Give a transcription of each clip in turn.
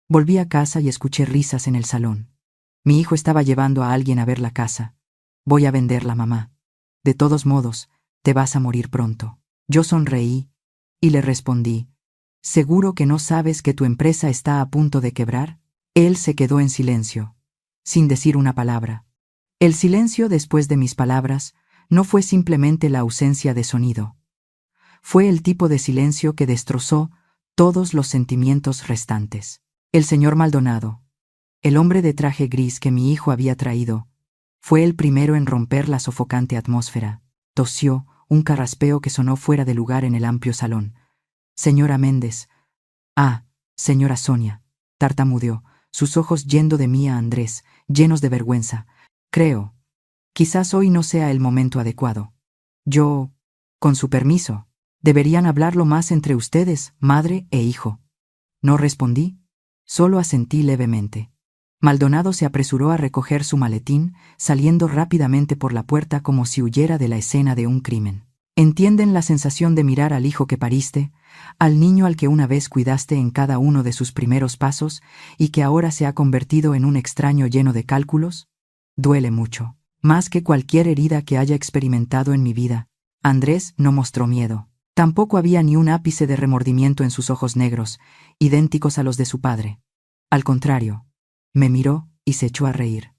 Volví a casa y escuché risas en el salón. Mi hijo estaba llevando a alguien a ver la casa. Voy a venderla, mamá. De todos modos, te vas a morir pronto. Yo sonreí y le respondí, ¿seguro que no sabes que tu empresa está a punto de quebrar? Él se quedó en silencio, sin decir una palabra. El silencio después de mis palabras no fue simplemente la ausencia de sonido. Fue el tipo de silencio que destrozó todos los sentimientos restantes. El señor Maldonado, el hombre de traje gris que mi hijo había traído, fue el primero en romper la sofocante atmósfera. Tosió, un carraspeo que sonó fuera de lugar en el amplio salón. Señora Méndez. Ah, señora Sonia, tartamudeó, sus ojos yendo de mí a Andrés, llenos de vergüenza. Creo, quizás hoy no sea el momento adecuado. Yo, con su permiso, deberían hablarlo más entre ustedes, madre e hijo. No respondí, solo asentí levemente. Maldonado se apresuró a recoger su maletín, saliendo rápidamente por la puerta como si huyera de la escena de un crimen. ¿Entienden la sensación de mirar al hijo que pariste, al niño al que una vez cuidaste en cada uno de sus primeros pasos y que ahora se ha convertido en un extraño lleno de cálculos? Duele mucho, más que cualquier herida que haya experimentado en mi vida. Andrés no mostró miedo. Tampoco había ni un ápice de remordimiento en sus ojos negros, idénticos a los de su padre. Al contrario, me miró y se echó a reír.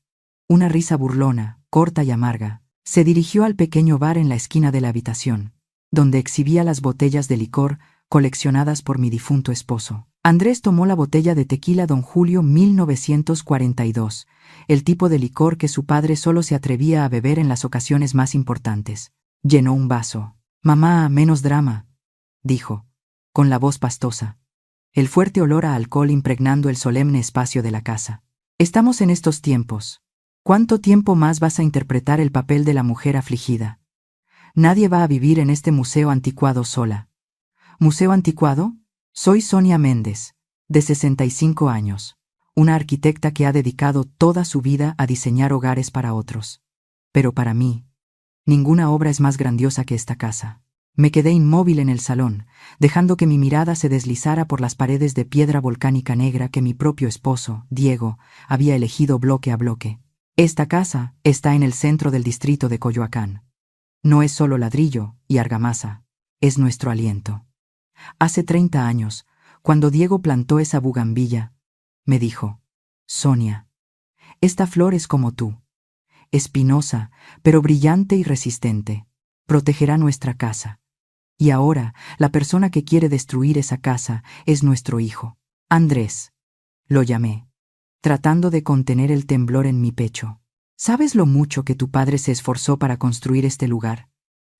Una risa burlona, corta y amarga. Se dirigió al pequeño bar en la esquina de la habitación, donde exhibía las botellas de licor coleccionadas por mi difunto esposo. Andrés tomó la botella de tequila Don Julio 1942, el tipo de licor que su padre solo se atrevía a beber en las ocasiones más importantes. Llenó un vaso. «Mamá, menos drama», dijo, con la voz pastosa, el fuerte olor a alcohol impregnando el solemne espacio de la casa. «Estamos en estos tiempos. ¿Cuánto tiempo más vas a interpretar el papel de la mujer afligida? Nadie va a vivir en este museo anticuado sola». «¿Museo anticuado?» Soy Sonia Méndez, de 65 años, una arquitecta que ha dedicado toda su vida a diseñar hogares para otros. Pero para mí, ninguna obra es más grandiosa que esta casa. Me quedé inmóvil en el salón, dejando que mi mirada se deslizara por las paredes de piedra volcánica negra que mi propio esposo, Diego, había elegido bloque a bloque. Esta casa está en el centro del distrito de Coyoacán. No es solo ladrillo y argamasa, es nuestro aliento. Hace 30 años, cuando Diego plantó esa bugambilla, me dijo, «Sonia, esta flor es como tú, espinosa, pero brillante y resistente. Protegerá nuestra casa». Y ahora, la persona que quiere destruir esa casa es nuestro hijo. Andrés. Lo llamé, tratando de contener el temblor en mi pecho. ¿Sabes lo mucho que tu padre se esforzó para construir este lugar?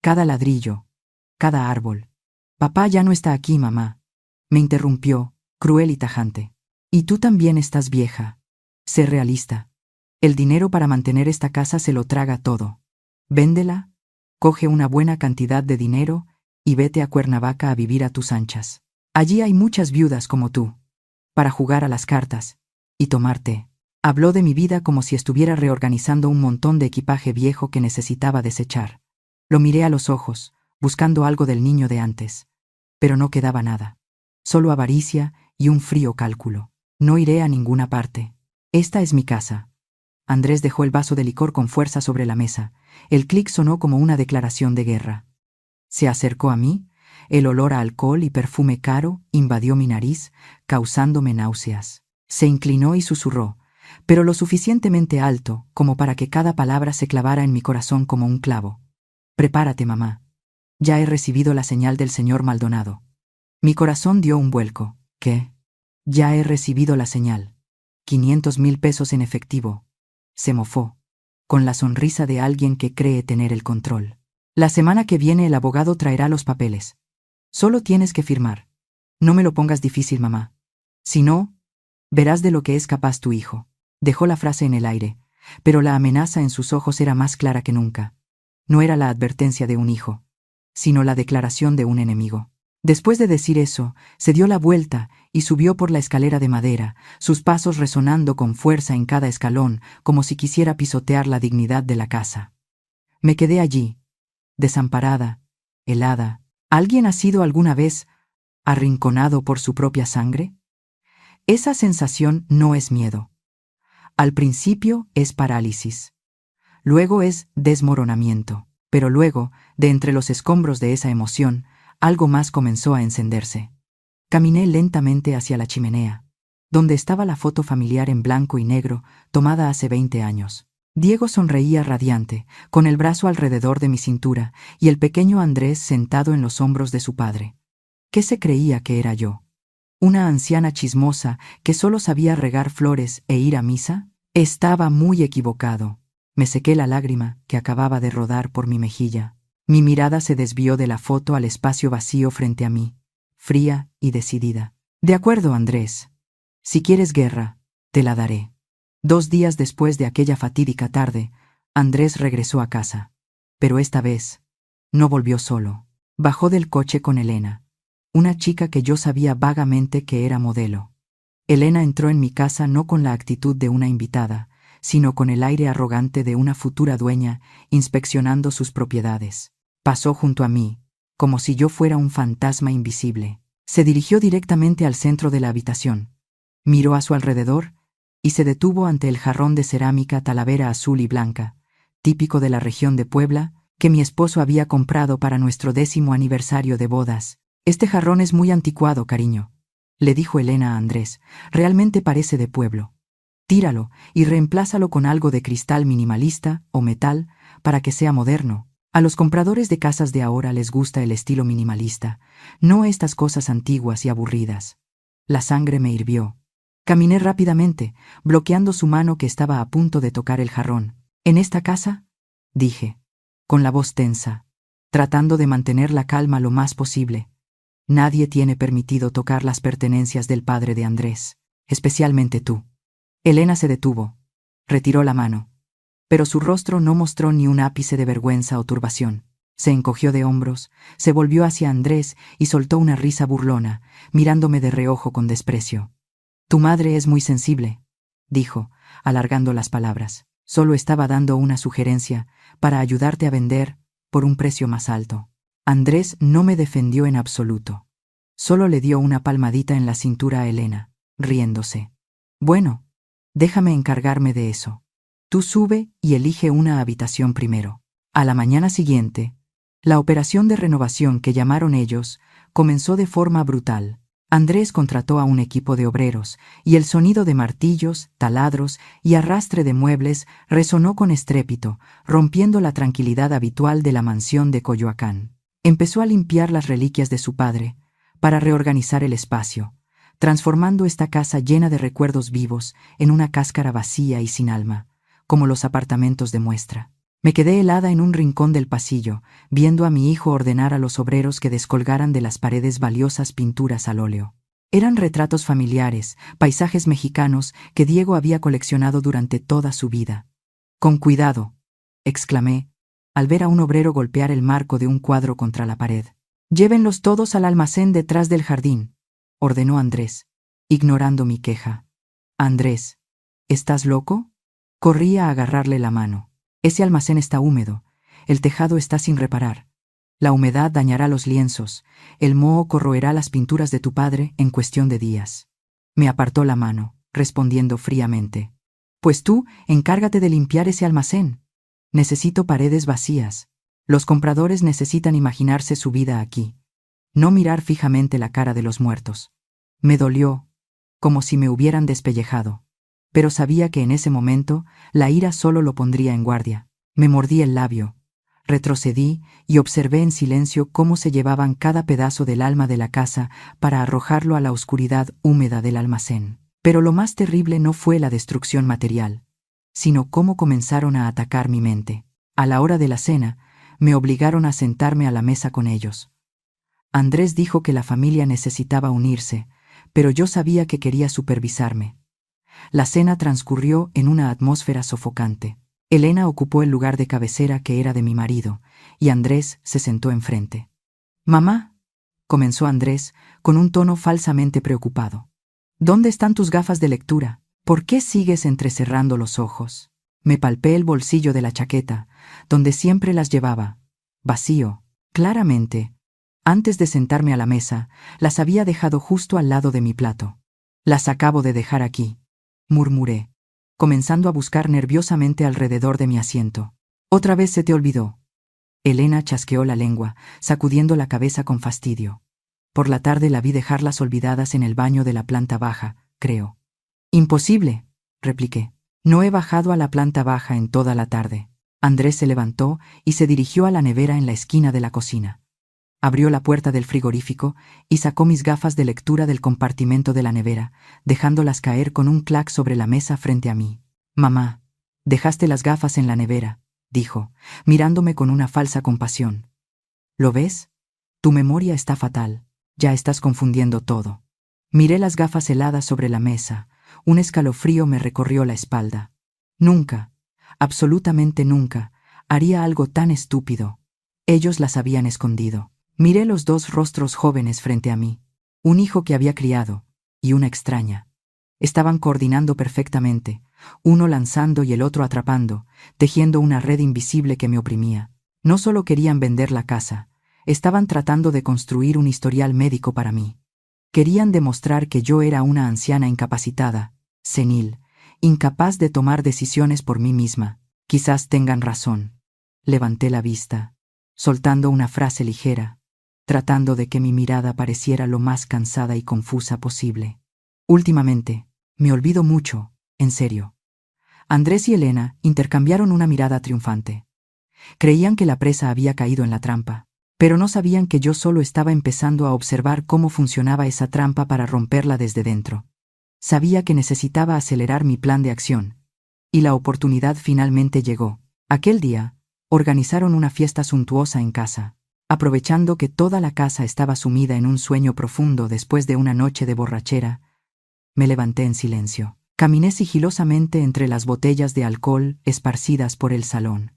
Cada ladrillo, cada árbol. Papá ya no está aquí, mamá. Me interrumpió, cruel y tajante. Y tú también estás vieja. Sé realista. El dinero para mantener esta casa se lo traga todo. Véndela, coge una buena cantidad de dinero y vete a Cuernavaca a vivir a tus anchas. Allí hay muchas viudas como tú, para jugar a las cartas y tomar té. Habló de mi vida como si estuviera reorganizando un montón de equipaje viejo que necesitaba desechar. Lo miré a los ojos, buscando algo del niño de antes. Pero no quedaba nada. Solo avaricia y un frío cálculo. No iré a ninguna parte. Esta es mi casa. Andrés dejó el vaso de licor con fuerza sobre la mesa. El clic sonó como una declaración de guerra. Se acercó a mí. El olor a alcohol y perfume caro invadió mi nariz, causándome náuseas. Se inclinó y susurró, pero lo suficientemente alto como para que cada palabra se clavara en mi corazón como un clavo. «Prepárate, mamá. Ya he recibido la señal del señor Maldonado». Mi corazón dio un vuelco. ¿Qué? Ya he recibido la señal. 500,000 pesos en efectivo. Se mofó, con la sonrisa de alguien que cree tener el control. La semana que viene el abogado traerá los papeles. Solo tienes que firmar. No me lo pongas difícil, mamá. Si no, verás de lo que es capaz tu hijo. Dejó la frase en el aire, pero la amenaza en sus ojos era más clara que nunca. No era la advertencia de un hijo, sino la declaración de un enemigo. Después de decir eso, se dio la vuelta y subió por la escalera de madera, sus pasos resonando con fuerza en cada escalón, como si quisiera pisotear la dignidad de la casa. Me quedé allí, desamparada, helada. ¿Alguien ha sido alguna vez arrinconado por su propia sangre? Esa sensación no es miedo. Al principio es parálisis. Luego es desmoronamiento. Pero luego, de entre los escombros de esa emoción, algo más comenzó a encenderse. Caminé lentamente hacia la chimenea, donde estaba la foto familiar en blanco y negro, tomada hace 20 años. Diego sonreía radiante, con el brazo alrededor de mi cintura, y el pequeño Andrés sentado en los hombros de su padre. ¿Qué se creía que era yo? ¿Una anciana chismosa que solo sabía regar flores e ir a misa? Estaba muy equivocado. Me sequé la lágrima que acababa de rodar por mi mejilla. Mi mirada se desvió de la foto al espacio vacío frente a mí, fría y decidida. De acuerdo, Andrés. Si quieres guerra, te la daré. 2 días después de aquella fatídica tarde, Andrés regresó a casa. Pero esta vez, no volvió solo. Bajó del coche con Elena, una chica que yo sabía vagamente que era modelo. Elena entró en mi casa no con la actitud de una invitada, sino con el aire arrogante de una futura dueña inspeccionando sus propiedades. Pasó junto a mí, como si yo fuera un fantasma invisible. Se dirigió directamente al centro de la habitación. Miró a su alrededor y se detuvo ante el jarrón de cerámica talavera azul y blanca, típico de la región de Puebla, que mi esposo había comprado para nuestro 10º aniversario de bodas. Este jarrón es muy anticuado, cariño, le dijo Elena a Andrés. Realmente parece de pueblo. Tíralo y reemplázalo con algo de cristal minimalista o metal para que sea moderno. A los compradores de casas de ahora les gusta el estilo minimalista, no estas cosas antiguas y aburridas. La sangre me hirvió. Caminé rápidamente, bloqueando su mano que estaba a punto de tocar el jarrón. ¿En esta casa?, dije, con la voz tensa, tratando de mantener la calma lo más posible. Nadie tiene permitido tocar las pertenencias del padre de Andrés, especialmente tú. Elena se detuvo, retiró la mano, pero su rostro no mostró ni un ápice de vergüenza o turbación. Se encogió de hombros, se volvió hacia Andrés y soltó una risa burlona, mirándome de reojo con desprecio. Tu madre es muy sensible, dijo, alargando las palabras. Solo estaba dando una sugerencia para ayudarte a vender por un precio más alto. Andrés no me defendió en absoluto. Solo le dio una palmadita en la cintura a Elena, riéndose. Bueno, déjame encargarme de eso. Tú sube y elige una habitación primero. A la mañana siguiente, la operación de renovación que llamaron ellos comenzó de forma brutal. Andrés contrató a un equipo de obreros y el sonido de martillos, taladros y arrastre de muebles resonó con estrépito, rompiendo la tranquilidad habitual de la mansión de Coyoacán. Empezó a limpiar las reliquias de su padre para reorganizar el espacio, transformando esta casa llena de recuerdos vivos en una cáscara vacía y sin alma, como los apartamentos de muestra. Me quedé helada en un rincón del pasillo, viendo a mi hijo ordenar a los obreros que descolgaran de las paredes valiosas pinturas al óleo. Eran retratos familiares, paisajes mexicanos que Diego había coleccionado durante toda su vida. «Con cuidado», exclamé, al ver a un obrero golpear el marco de un cuadro contra la pared. «Llévenlos todos al almacén detrás del jardín», ordenó Andrés, ignorando mi queja. «Andrés, ¿estás loco?». Corrí a agarrarle la mano. «Ese almacén está húmedo, el tejado está sin reparar. La humedad dañará los lienzos, el moho corroerá las pinturas de tu padre en cuestión de días». Me apartó la mano, respondiendo fríamente. «Pues tú, encárgate de limpiar ese almacén. Necesito paredes vacías. Los compradores necesitan imaginarse su vida aquí, no mirar fijamente la cara de los muertos». Me dolió, como si me hubieran despellejado, pero sabía que en ese momento la ira solo lo pondría en guardia. Me mordí el labio, retrocedí y observé en silencio cómo se llevaban cada pedazo del alma de la casa para arrojarlo a la oscuridad húmeda del almacén. Pero lo más terrible no fue la destrucción material, sino cómo comenzaron a atacar mi mente. A la hora de la cena, me obligaron a sentarme a la mesa con ellos. Andrés dijo que la familia necesitaba unirse, pero yo sabía que quería supervisarme. La cena transcurrió en una atmósfera sofocante. Elena ocupó el lugar de cabecera que era de mi marido, y Andrés se sentó enfrente. «Mamá», comenzó Andrés, con un tono falsamente preocupado. «¿Dónde están tus gafas de lectura? ¿Por qué sigues entrecerrando los ojos?». Me palpé el bolsillo de la chaqueta, donde siempre las llevaba, vacío, claramente. Antes de sentarme a la mesa, las había dejado justo al lado de mi plato. Las acabo de dejar aquí, murmuré, comenzando a buscar nerviosamente alrededor de mi asiento. Otra vez se te olvidó. Elena chasqueó la lengua, sacudiendo la cabeza con fastidio. Por la tarde la vi dejarlas olvidadas en el baño de la planta baja, creo. Imposible, repliqué. No he bajado a la planta baja en toda la tarde. Andrés se levantó y se dirigió a la nevera en la esquina de la cocina. Abrió la puerta del frigorífico y sacó mis gafas de lectura del compartimento de la nevera, dejándolas caer con un clac sobre la mesa frente a mí. Mamá, dejaste las gafas en la nevera, dijo, mirándome con una falsa compasión. ¿Lo ves? Tu memoria está fatal. Ya estás confundiendo todo. Miré las gafas heladas sobre la mesa. Un escalofrío me recorrió la espalda. Nunca, absolutamente nunca, haría algo tan estúpido. Ellos las habían escondido. Miré los dos rostros jóvenes frente a mí. Un hijo que había criado y una extraña. Estaban coordinando perfectamente, uno lanzando y el otro atrapando, tejiendo una red invisible que me oprimía. No solo querían vender la casa, estaban tratando de construir un historial médico para mí. Querían demostrar que yo era una anciana incapacitada, senil, incapaz de tomar decisiones por mí misma. Quizás tengan razón. Levanté la vista, soltando una frase ligera, tratando de que mi mirada pareciera lo más cansada y confusa posible. Últimamente, me olvido mucho, en serio. Andrés y Elena intercambiaron una mirada triunfante. Creían que la presa había caído en la trampa, pero no sabían que yo solo estaba empezando a observar cómo funcionaba esa trampa para romperla desde dentro. Sabía que necesitaba acelerar mi plan de acción, y la oportunidad finalmente llegó. Aquel día, organizaron una fiesta suntuosa en casa. Aprovechando que toda la casa estaba sumida en un sueño profundo después de una noche de borrachera, me levanté en silencio. Caminé sigilosamente entre las botellas de alcohol esparcidas por el salón.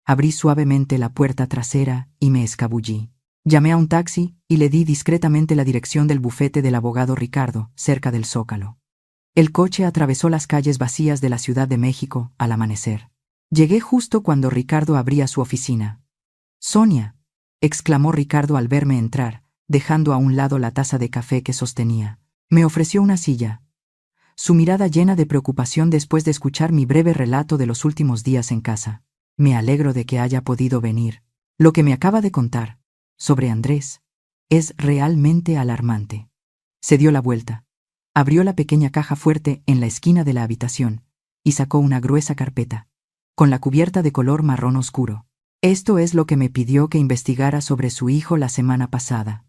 Abrí suavemente la puerta trasera y me escabullí. Llamé a un taxi y le di discretamente la dirección del bufete del abogado Ricardo, cerca del Zócalo. El coche atravesó las calles vacías de la Ciudad de México al amanecer. Llegué justo cuando Ricardo abría su oficina. «Sonia», exclamó Ricardo al verme entrar, dejando a un lado la taza de café que sostenía. Me ofreció una silla. Su mirada llena de preocupación después de escuchar mi breve relato de los últimos días en casa. Me alegro de que haya podido venir. Lo que me acaba de contar, sobre Andrés, es realmente alarmante. Se dio la vuelta. Abrió la pequeña caja fuerte en la esquina de la habitación y sacó una gruesa carpeta, con la cubierta de color marrón oscuro. Esto es lo que me pidió que investigara sobre su hijo la semana pasada,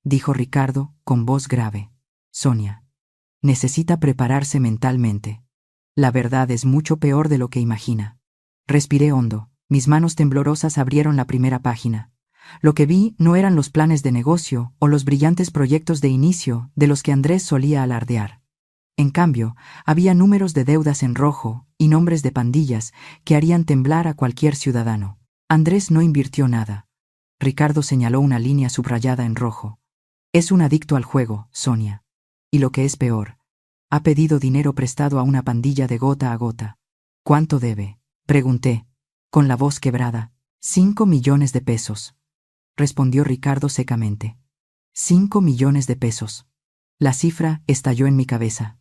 dijo Ricardo con voz grave. Sonia, necesita prepararse mentalmente. La verdad es mucho peor de lo que imagina. Respiré hondo. Mis manos temblorosas abrieron la primera página. Lo que vi no eran los planes de negocio o los brillantes proyectos de inicio de los que Andrés solía alardear. En cambio, había números de deudas en rojo y nombres de pandillas que harían temblar a cualquier ciudadano. Andrés no invirtió nada. Ricardo señaló una línea subrayada en rojo. Es un adicto al juego, Sonia. Y lo que es peor, ha pedido dinero prestado a una pandilla de gota a gota. ¿Cuánto debe?, pregunté, con la voz quebrada. 5 millones de pesos, respondió Ricardo secamente. 5 millones de pesos. La cifra estalló en mi cabeza.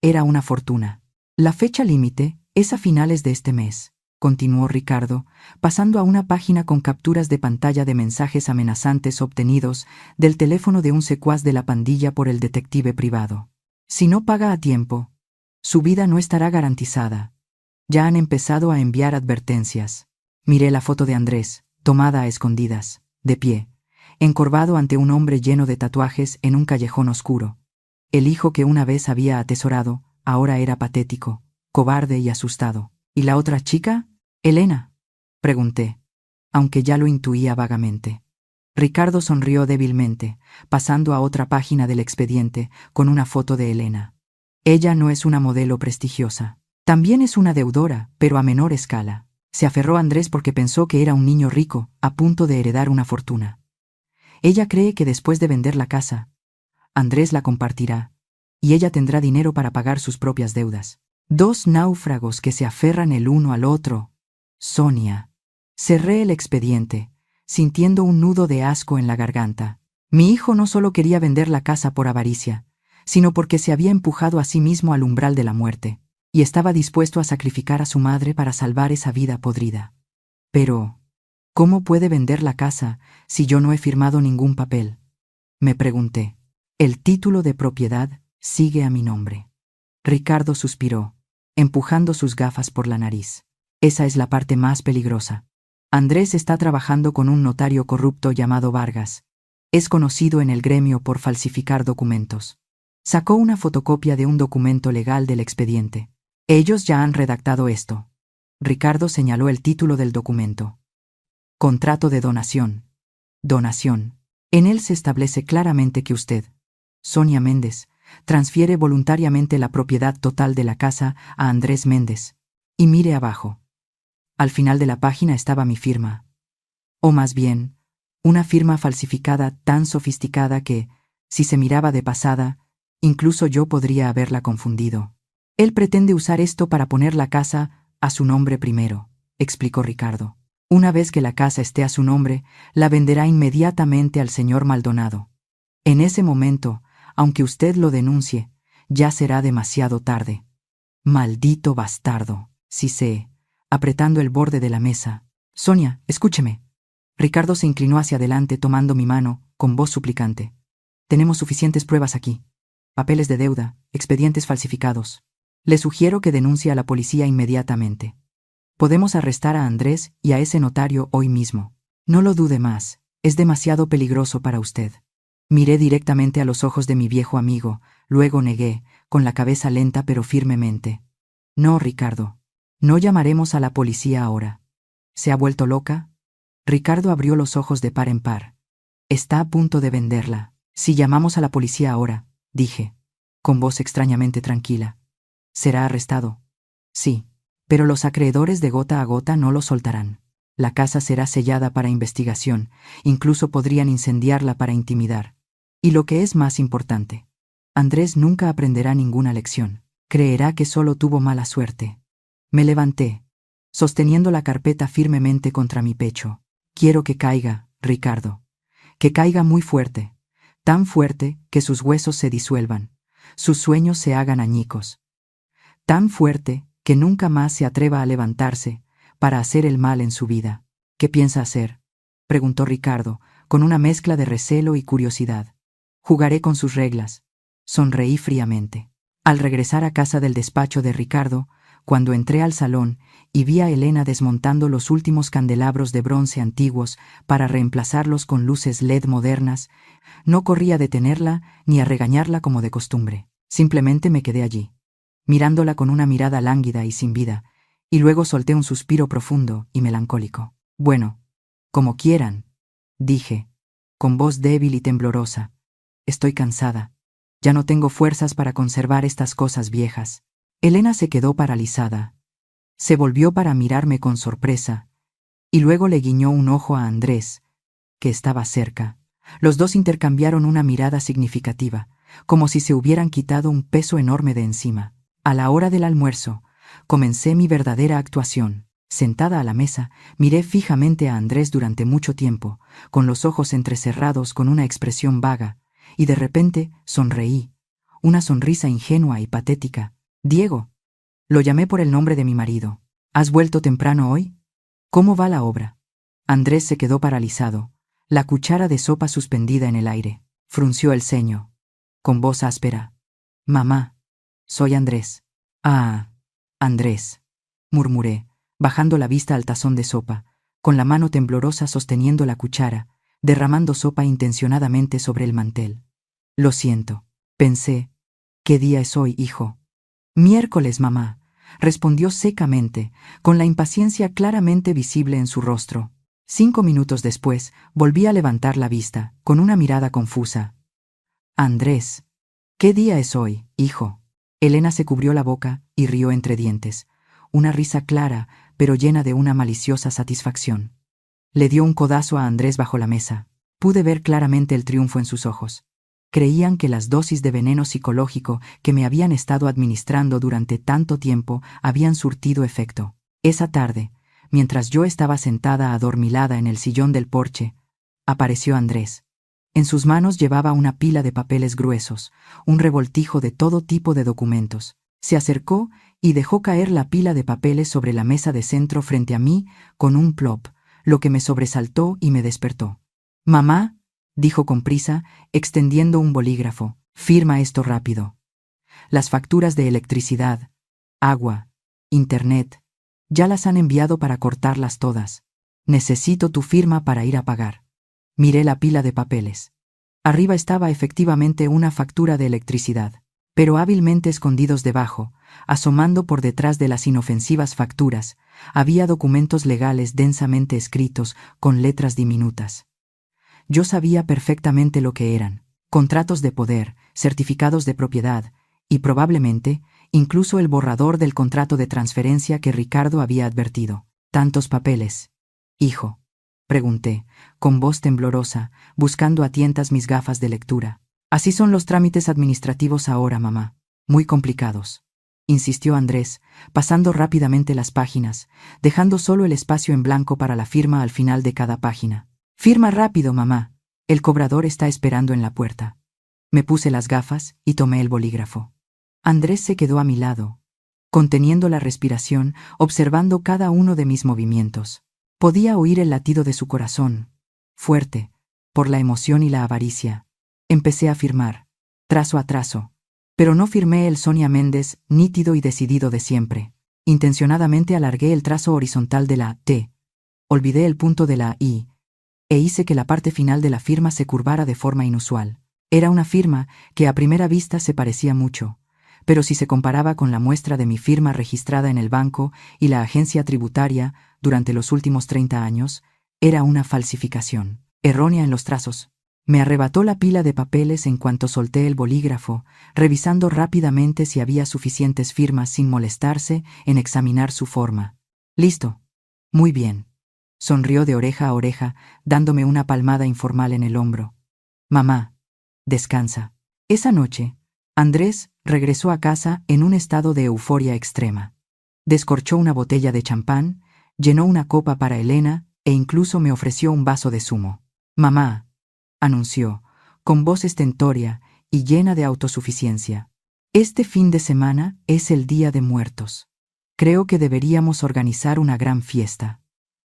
Era una fortuna. La fecha límite es a finales de este mes, continuó Ricardo, pasando a una página con capturas de pantalla de mensajes amenazantes obtenidos del teléfono de un secuaz de la pandilla por el detective privado. Si no paga a tiempo, su vida no estará garantizada. Ya han empezado a enviar advertencias. Miré la foto de Andrés, tomada a escondidas, de pie, encorvado ante un hombre lleno de tatuajes en un callejón oscuro. El hijo que una vez había atesorado, ahora era patético, cobarde y asustado. ¿Y la otra chica? ¿Elena?, pregunté, aunque ya lo intuía vagamente. Ricardo sonrió débilmente, pasando a otra página del expediente con una foto de Elena. Ella no es una modelo prestigiosa. También es una deudora, pero a menor escala. Se aferró a Andrés porque pensó que era un niño rico, a punto de heredar una fortuna. Ella cree que después de vender la casa, Andrés la compartirá, y ella tendrá dinero para pagar sus propias deudas. Dos náufragos que se aferran el uno al otro. Sonia. Cerré el expediente, sintiendo un nudo de asco en la garganta. Mi hijo no solo quería vender la casa por avaricia, sino porque se había empujado a sí mismo al umbral de la muerte, y estaba dispuesto a sacrificar a su madre para salvar esa vida podrida. Pero, ¿cómo puede vender la casa si yo no he firmado ningún papel?, me pregunté. El título de propiedad sigue a mi nombre. Ricardo suspiró, empujando sus gafas por la nariz. Esa es la parte más peligrosa. Andrés está trabajando con un notario corrupto llamado Vargas. Es conocido en el gremio por falsificar documentos. Sacó una fotocopia de un documento legal del expediente. Ellos ya han redactado esto. Ricardo señaló el título del documento. Contrato de donación. Donación. En él se establece claramente que usted, Sonia Méndez, transfiere voluntariamente la propiedad total de la casa a Andrés Méndez. Y mire abajo. Al final de la página estaba mi firma. O más bien, una firma falsificada tan sofisticada que, si se miraba de pasada, incluso yo podría haberla confundido. Él pretende usar esto para poner la casa a su nombre primero, explicó Ricardo. Una vez que la casa esté a su nombre, la venderá inmediatamente al señor Maldonado. En ese momento, aunque usted lo denuncie, ya será demasiado tarde. Maldito bastardo, sisé, apretando el borde de la mesa. Sonia, escúcheme. Ricardo se inclinó hacia adelante tomando mi mano, con voz suplicante. Tenemos suficientes pruebas aquí. Papeles de deuda, expedientes falsificados. Le sugiero que denuncie a la policía inmediatamente. Podemos arrestar a Andrés y a ese notario hoy mismo. No lo dude más, es demasiado peligroso para usted. Miré directamente a los ojos de mi viejo amigo, luego negué, con la cabeza lenta pero firmemente. No, Ricardo. No llamaremos a la policía ahora. ¿Se ha vuelto loca? Ricardo abrió los ojos de par en par. Está a punto de venderla. Si llamamos a la policía ahora, dije, con voz extrañamente tranquila. ¿Será arrestado? Sí. Pero los acreedores de Gota a Gota no lo soltarán. La casa será sellada para investigación, incluso podrían incendiarla para intimidar. Y lo que es más importante, Andrés nunca aprenderá ninguna lección. Creerá que solo tuvo mala suerte. Me levanté, sosteniendo la carpeta firmemente contra mi pecho. Quiero que caiga, Ricardo. Que caiga muy fuerte. Tan fuerte que sus huesos se disuelvan, sus sueños se hagan añicos. Tan fuerte que nunca más se atreva a levantarse para hacer el mal en su vida. ¿Qué piensa hacer?, preguntó Ricardo, con una mezcla de recelo y curiosidad. Jugaré con sus reglas. Sonreí fríamente. Al regresar a casa del despacho de Ricardo, cuando entré al salón y vi a Elena desmontando los últimos candelabros de bronce antiguos para reemplazarlos con luces LED modernas, no corrí a detenerla ni a regañarla como de costumbre. Simplemente me quedé allí, mirándola con una mirada lánguida y sin vida, y luego solté un suspiro profundo y melancólico. Bueno, como quieran, dije, con voz débil y temblorosa. Estoy cansada. Ya no tengo fuerzas para conservar estas cosas viejas. Elena se quedó paralizada. Se volvió para mirarme con sorpresa, y luego le guiñó un ojo a Andrés, que estaba cerca. Los dos intercambiaron una mirada significativa, como si se hubieran quitado un peso enorme de encima. A la hora del almuerzo, comencé mi verdadera actuación. Sentada a la mesa, miré fijamente a Andrés durante mucho tiempo, con los ojos entrecerrados con una expresión vaga, y de repente sonreí, una sonrisa ingenua y patética. Diego. Lo llamé por el nombre de mi marido. ¿Has vuelto temprano hoy? ¿Cómo va la obra? Andrés se quedó paralizado, la cuchara de sopa suspendida en el aire. Frunció el ceño, con voz áspera. Mamá, soy Andrés. Ah, Andrés, murmuré, bajando la vista al tazón de sopa, con la mano temblorosa sosteniendo la cuchara, derramando sopa intencionadamente sobre el mantel. Lo siento, pensé. ¿Qué día es hoy, hijo? Miércoles, mamá, respondió secamente, con la impaciencia claramente visible en su rostro. 5 minutos después, volví a levantar la vista, con una mirada confusa. Andrés, ¿qué día es hoy, hijo? Elena se cubrió la boca y rió entre dientes, una risa clara, pero llena de una maliciosa satisfacción. Le dio un codazo a Andrés bajo la mesa. Pude ver claramente el triunfo en sus ojos. Creían que las dosis de veneno psicológico que me habían estado administrando durante tanto tiempo habían surtido efecto. Esa tarde, mientras yo estaba sentada adormilada en el sillón del porche, apareció Andrés. En sus manos llevaba una pila de papeles gruesos, un revoltijo de todo tipo de documentos. Se acercó y dejó caer la pila de papeles sobre la mesa de centro frente a mí con un plop, lo que me sobresaltó y me despertó. «Mamá», dijo con prisa, extendiendo un bolígrafo, «firma esto rápido. Las facturas de electricidad, agua, internet, ya las han enviado para cortarlas todas. Necesito tu firma para ir a pagar». Miré la pila de papeles. Arriba estaba efectivamente una factura de electricidad, pero hábilmente escondidos debajo, asomando por detrás de las inofensivas facturas, había documentos legales densamente escritos con letras diminutas. Yo sabía perfectamente lo que eran: contratos de poder, certificados de propiedad y probablemente incluso el borrador del contrato de transferencia que Ricardo había advertido. «Tantos papeles, hijo», pregunté, con voz temblorosa, buscando a tientas mis gafas de lectura. «Así son los trámites administrativos ahora, mamá. Muy complicados», insistió Andrés, pasando rápidamente las páginas, dejando solo el espacio en blanco para la firma al final de cada página. «Firma rápido, mamá. El cobrador está esperando en la puerta». Me puse las gafas y tomé el bolígrafo. Andrés se quedó a mi lado, conteniendo la respiración, observando cada uno de mis movimientos. Podía oír el latido de su corazón, fuerte, por la emoción y la avaricia. Empecé a firmar, trazo a trazo, pero no firmé el Sonia Méndez nítido y decidido de siempre. Intencionadamente alargué el trazo horizontal de la T, olvidé el punto de la I, e hice que la parte final de la firma se curvara de forma inusual. Era una firma que a primera vista se parecía mucho, pero si se comparaba con la muestra de mi firma registrada en el banco y la agencia tributaria durante los últimos 30 años, era una falsificación, errónea en los trazos. Me arrebató la pila de papeles en cuanto solté el bolígrafo, revisando rápidamente si había suficientes firmas sin molestarse en examinar su forma. «Listo. Muy bien», sonrió de oreja a oreja, dándome una palmada informal en el hombro. «Mamá, descansa». Esa noche, Andrés regresó a casa en un estado de euforia extrema. Descorchó una botella de champán, llenó una copa para Elena e incluso me ofreció un vaso de zumo. «Mamá», anunció, con voz estentórea y llena de autosuficiencia, «este fin de semana es el Día de Muertos. Creo que deberíamos organizar una gran fiesta.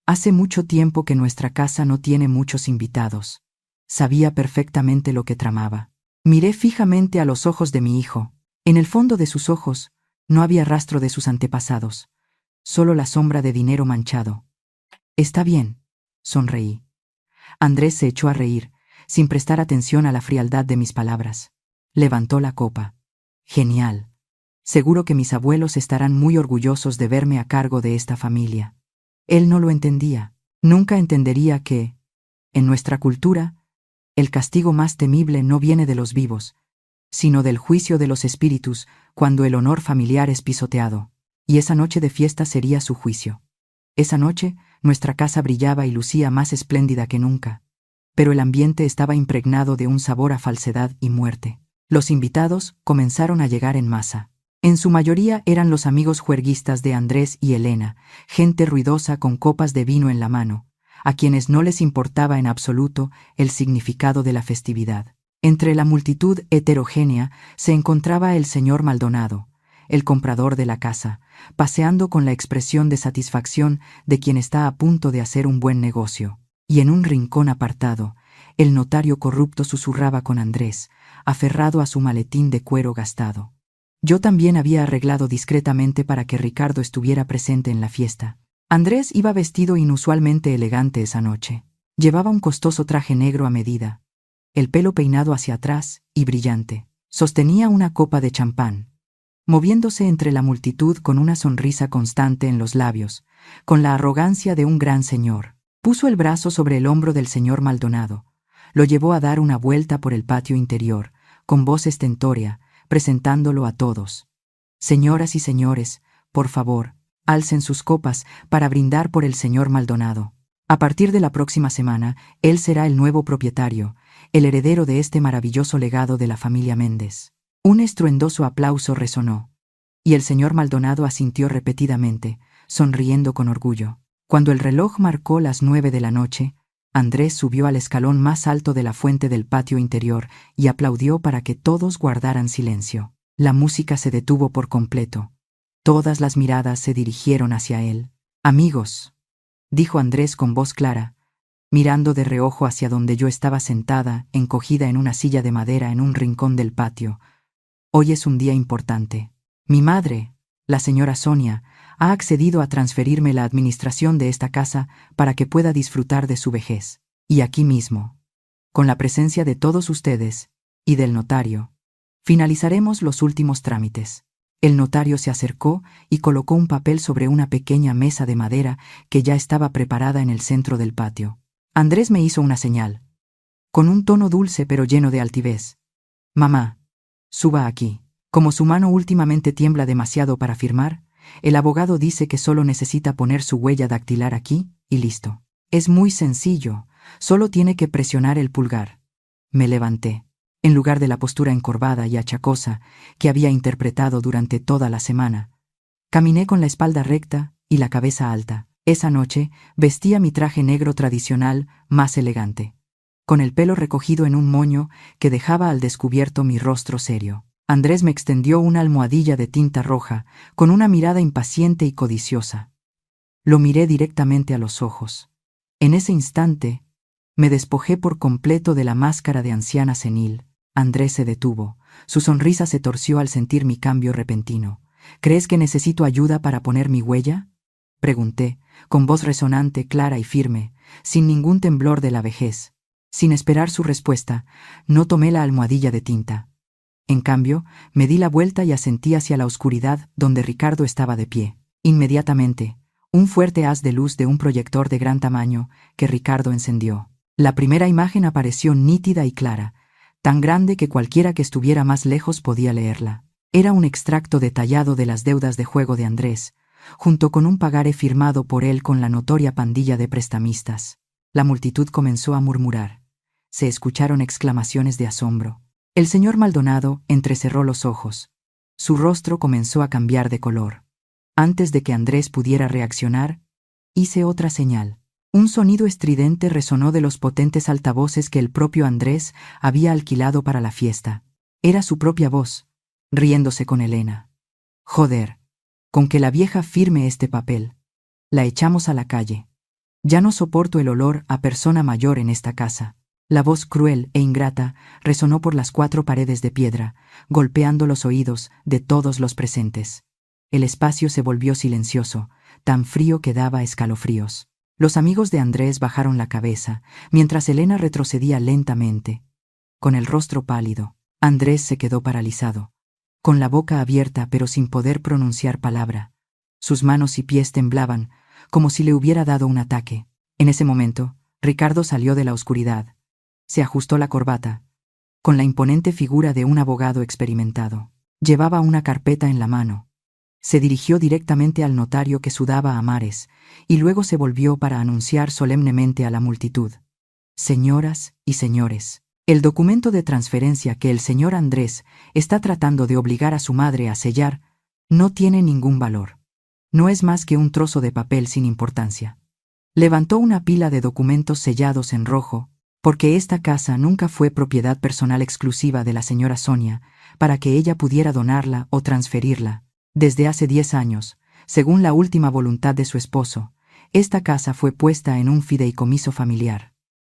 Hace mucho tiempo que nuestra casa no tiene muchos invitados». Sabía perfectamente lo que tramaba. Miré fijamente a los ojos de mi hijo. En el fondo de sus ojos no había rastro de sus antepasados, solo la sombra de dinero manchado. «Está bien», sonreí. Andrés se echó a reír, sin prestar atención a la frialdad de mis palabras. Levantó la copa. «Genial. Seguro que mis abuelos estarán muy orgullosos de verme a cargo de esta familia». Él no lo entendía. Nunca entendería que, en nuestra cultura, el castigo más temible no viene de los vivos, sino del juicio de los espíritus cuando el honor familiar es pisoteado. Y esa noche de fiesta sería su juicio. Esa noche, nuestra casa brillaba y lucía más espléndida que nunca, pero el ambiente estaba impregnado de un sabor a falsedad y muerte. Los invitados comenzaron a llegar en masa. En su mayoría eran los amigos juerguistas de Andrés y Elena, gente ruidosa con copas de vino en la mano, a quienes no les importaba en absoluto el significado de la festividad. Entre la multitud heterogénea se encontraba el señor Maldonado, el comprador de la casa, paseando con la expresión de satisfacción de quien está a punto de hacer un buen negocio. Y en un rincón apartado, el notario corrupto susurraba con Andrés, aferrado a su maletín de cuero gastado. Yo también había arreglado discretamente para que Ricardo estuviera presente en la fiesta. Andrés iba vestido inusualmente elegante esa noche. Llevaba un costoso traje negro a medida, el pelo peinado hacia atrás y brillante. Sostenía una copa de champán, moviéndose entre la multitud con una sonrisa constante en los labios, con la arrogancia de un gran señor. Puso el brazo sobre el hombro del señor Maldonado, lo llevó a dar una vuelta por el patio interior, con voz estentórea, presentándolo a todos. «Señoras y señores, por favor, alcen sus copas para brindar por el señor Maldonado. A partir de la próxima semana, él será el nuevo propietario, el heredero de este maravilloso legado de la familia Méndez». Un estruendoso aplauso resonó, y el señor Maldonado asintió repetidamente, sonriendo con orgullo. Cuando el reloj marcó las 9 de la noche, Andrés subió al escalón más alto de la fuente del patio interior y aplaudió para que todos guardaran silencio. La música se detuvo por completo. Todas las miradas se dirigieron hacia él. «Amigos», dijo Andrés con voz clara, mirando de reojo hacia donde yo estaba sentada, encogida en una silla de madera en un rincón del patio. «Hoy es un día importante. Mi madre, la señora Sonia, ha accedido a transferirme la administración de esta casa para que pueda disfrutar de su vejez. Y aquí mismo, con la presencia de todos ustedes y del notario, finalizaremos los últimos trámites». El notario se acercó y colocó un papel sobre una pequeña mesa de madera que ya estaba preparada en el centro del patio. Andrés me hizo una señal, con un tono dulce pero lleno de altivez. «Mamá, suba aquí». Como su mano últimamente tiembla demasiado para firmar, el abogado dice que solo necesita poner su huella dactilar aquí y listo. Es muy sencillo, solo tiene que presionar el pulgar. Me levanté. En lugar de la postura encorvada y achacosa que había interpretado durante toda la semana, caminé con la espalda recta y la cabeza alta. Esa noche vestía mi traje negro tradicional más elegante, con el pelo recogido en un moño que dejaba al descubierto mi rostro serio. Andrés me extendió una almohadilla de tinta roja con una mirada impaciente y codiciosa. Lo miré directamente a los ojos. En ese instante, me despojé por completo de la máscara de anciana senil. Andrés se detuvo. Su sonrisa se torció al sentir mi cambio repentino. «¿Crees que necesito ayuda para poner mi huella?», pregunté, con voz resonante, clara y firme, sin ningún temblor de la vejez. Sin esperar su respuesta, no tomé la almohadilla de tinta. En cambio, me di la vuelta y asentí hacia la oscuridad donde Ricardo estaba de pie. Inmediatamente, un fuerte haz de luz de un proyector de gran tamaño que Ricardo encendió. La primera imagen apareció nítida y clara, tan grande que cualquiera que estuviera más lejos podía leerla. Era un extracto detallado de las deudas de juego de Andrés, junto con un pagaré firmado por él con la notoria pandilla de prestamistas. La multitud comenzó a murmurar. Se escucharon exclamaciones de asombro. El señor Maldonado entrecerró los ojos. Su rostro comenzó a cambiar de color. Antes de que Andrés pudiera reaccionar, hice otra señal. Un sonido estridente resonó de los potentes altavoces que el propio Andrés había alquilado para la fiesta. Era su propia voz, riéndose con Elena. «Joder, con que la vieja firme este papel. La echamos a la calle. Ya no soporto el olor a persona mayor en esta casa». La voz cruel e ingrata resonó por las 4 paredes de piedra, golpeando los oídos de todos los presentes. El espacio se volvió silencioso, tan frío que daba escalofríos. Los amigos de Andrés bajaron la cabeza, mientras Elena retrocedía lentamente. Con el rostro pálido, Andrés se quedó paralizado, con la boca abierta pero sin poder pronunciar palabra. Sus manos y pies temblaban, como si le hubiera dado un ataque. En ese momento, Ricardo salió de la oscuridad. Se ajustó la corbata, con la imponente figura de un abogado experimentado. Llevaba una carpeta en la mano. Se dirigió directamente al notario que sudaba a mares, y luego se volvió para anunciar solemnemente a la multitud. «Señoras y señores, el documento de transferencia que el señor Andrés está tratando de obligar a su madre a sellar no tiene ningún valor. No es más que un trozo de papel sin importancia». Levantó una pila de documentos sellados en rojo, porque esta casa nunca fue propiedad personal exclusiva de la señora Sonia, para que ella pudiera donarla o transferirla. Desde hace 10 años, según la última voluntad de su esposo, esta casa fue puesta en un fideicomiso familiar.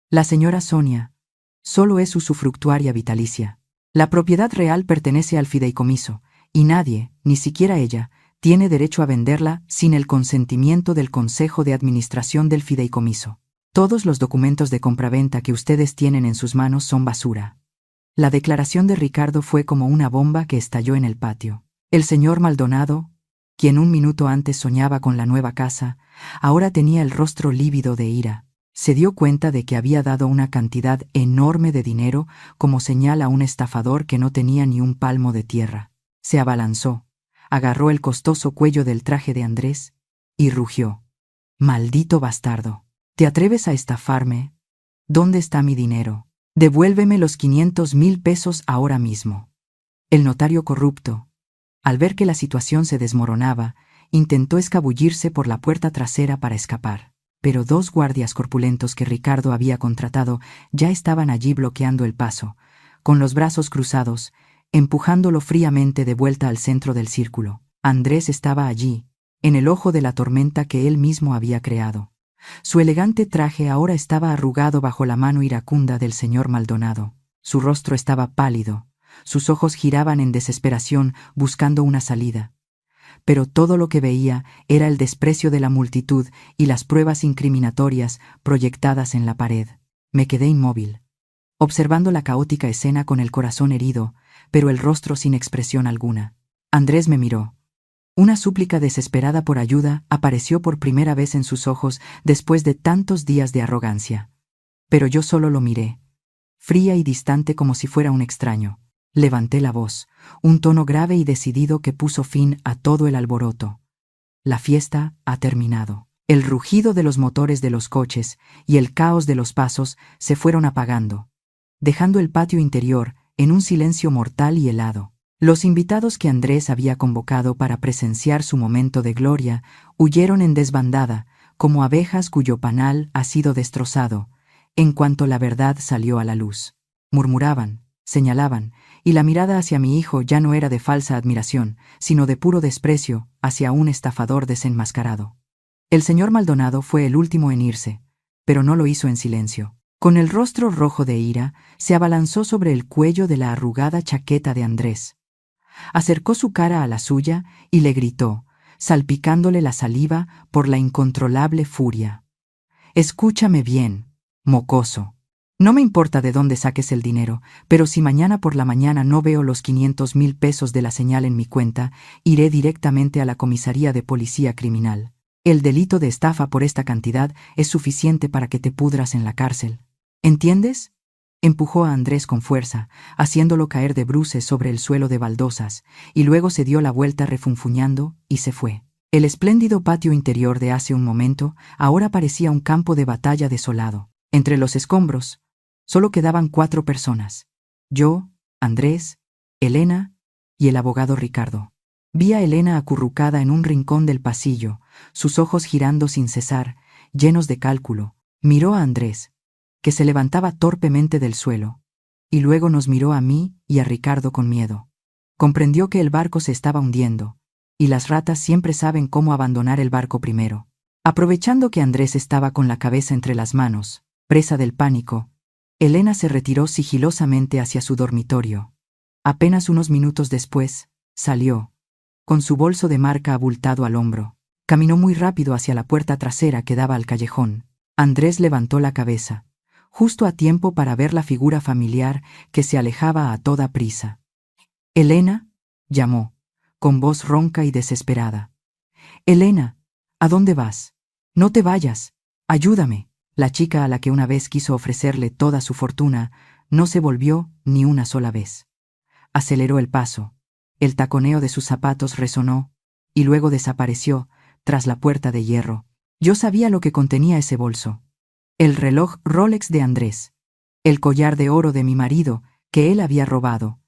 La señora Sonia solo es usufructuaria vitalicia. La propiedad real pertenece al fideicomiso, y nadie, ni siquiera ella, tiene derecho a venderla sin el consentimiento del Consejo de Administración del fideicomiso. Todos los documentos de compraventa que ustedes tienen en sus manos son basura. La declaración de Ricardo fue como una bomba que estalló en el patio. El señor Maldonado, quien un minuto antes soñaba con la nueva casa, ahora tenía el rostro lívido de ira. Se dio cuenta de que había dado una cantidad enorme de dinero como señal a un estafador que no tenía ni un palmo de tierra. Se abalanzó, agarró el costoso cuello del traje de Andrés y rugió. «Maldito bastardo. ¿Te atreves a estafarme? ¿Dónde está mi dinero? Devuélveme los 500,000 pesos ahora mismo». El notario corrupto, al ver que la situación se desmoronaba, intentó escabullirse por la puerta trasera para escapar. pero 2 guardias corpulentos que Ricardo había contratado ya estaban allí bloqueando el paso, con los brazos cruzados, empujándolo fríamente de vuelta al centro del círculo. Andrés estaba allí, en el ojo de la tormenta que él mismo había creado. Su elegante traje ahora estaba arrugado bajo la mano iracunda del señor Maldonado. Su rostro estaba pálido, sus ojos giraban en desesperación buscando una salida. Pero todo lo que veía era el desprecio de la multitud y las pruebas incriminatorias proyectadas en la pared. Me quedé inmóvil, observando la caótica escena con el corazón herido, pero el rostro sin expresión alguna. Andrés me miró. Una súplica desesperada por ayuda apareció por primera vez en sus ojos después de tantos días de arrogancia. Pero yo solo lo miré, fría y distante como si fuera un extraño. Levanté la voz, un tono grave y decidido que puso fin a todo el alboroto. La fiesta ha terminado. El rugido de los motores de los coches y el caos de los pasos se fueron apagando, dejando el patio interior en un silencio mortal y helado. Los invitados que Andrés había convocado para presenciar su momento de gloria huyeron en desbandada, como abejas cuyo panal ha sido destrozado, en cuanto la verdad salió a la luz. Murmuraban, señalaban, y la mirada hacia mi hijo ya no era de falsa admiración, sino de puro desprecio hacia un estafador desenmascarado. El señor Maldonado fue el último en irse, pero no lo hizo en silencio. Con el rostro rojo de ira, se abalanzó sobre el cuello de la arrugada chaqueta de Andrés. Acercó su cara a la suya y le gritó, salpicándole la saliva por la incontrolable furia. «Escúchame bien, mocoso. No me importa de dónde saques el dinero, pero si mañana por la mañana no veo los 500,000 pesos de la señal en mi cuenta, iré directamente a la comisaría de policía criminal. El delito de estafa por esta cantidad es suficiente para que te pudras en la cárcel. ¿Entiendes?». Empujó a Andrés con fuerza, haciéndolo caer de bruces sobre el suelo de baldosas, y luego se dio la vuelta refunfuñando y se fue. El espléndido patio interior de hace un momento ahora parecía un campo de batalla desolado. Entre los escombros, solo quedaban 4 personas: yo, Andrés, Elena y el abogado Ricardo. Vi a Elena acurrucada en un rincón del pasillo, sus ojos girando sin cesar, llenos de cálculo. Miró a Andrés, que se levantaba torpemente del suelo, y luego nos miró a mí y a Ricardo con miedo. Comprendió que el barco se estaba hundiendo, y las ratas siempre saben cómo abandonar el barco primero. Aprovechando que Andrés estaba con la cabeza entre las manos, presa del pánico, Elena se retiró sigilosamente hacia su dormitorio. Apenas unos minutos después, salió, con su bolso de marca abultado al hombro. Caminó muy rápido hacia la puerta trasera que daba al callejón. Andrés levantó la cabeza, justo a tiempo para ver la figura familiar que se alejaba a toda prisa. «Elena», llamó, con voz ronca y desesperada. «Elena, ¿a dónde vas? No te vayas, ayúdame». La chica a la que una vez quiso ofrecerle toda su fortuna no se volvió ni una sola vez. Aceleró el paso, el taconeo de sus zapatos resonó, y luego desapareció tras la puerta de hierro. Yo sabía lo que contenía ese bolso: el reloj Rolex de Andrés, el collar de oro de mi marido que él había robado,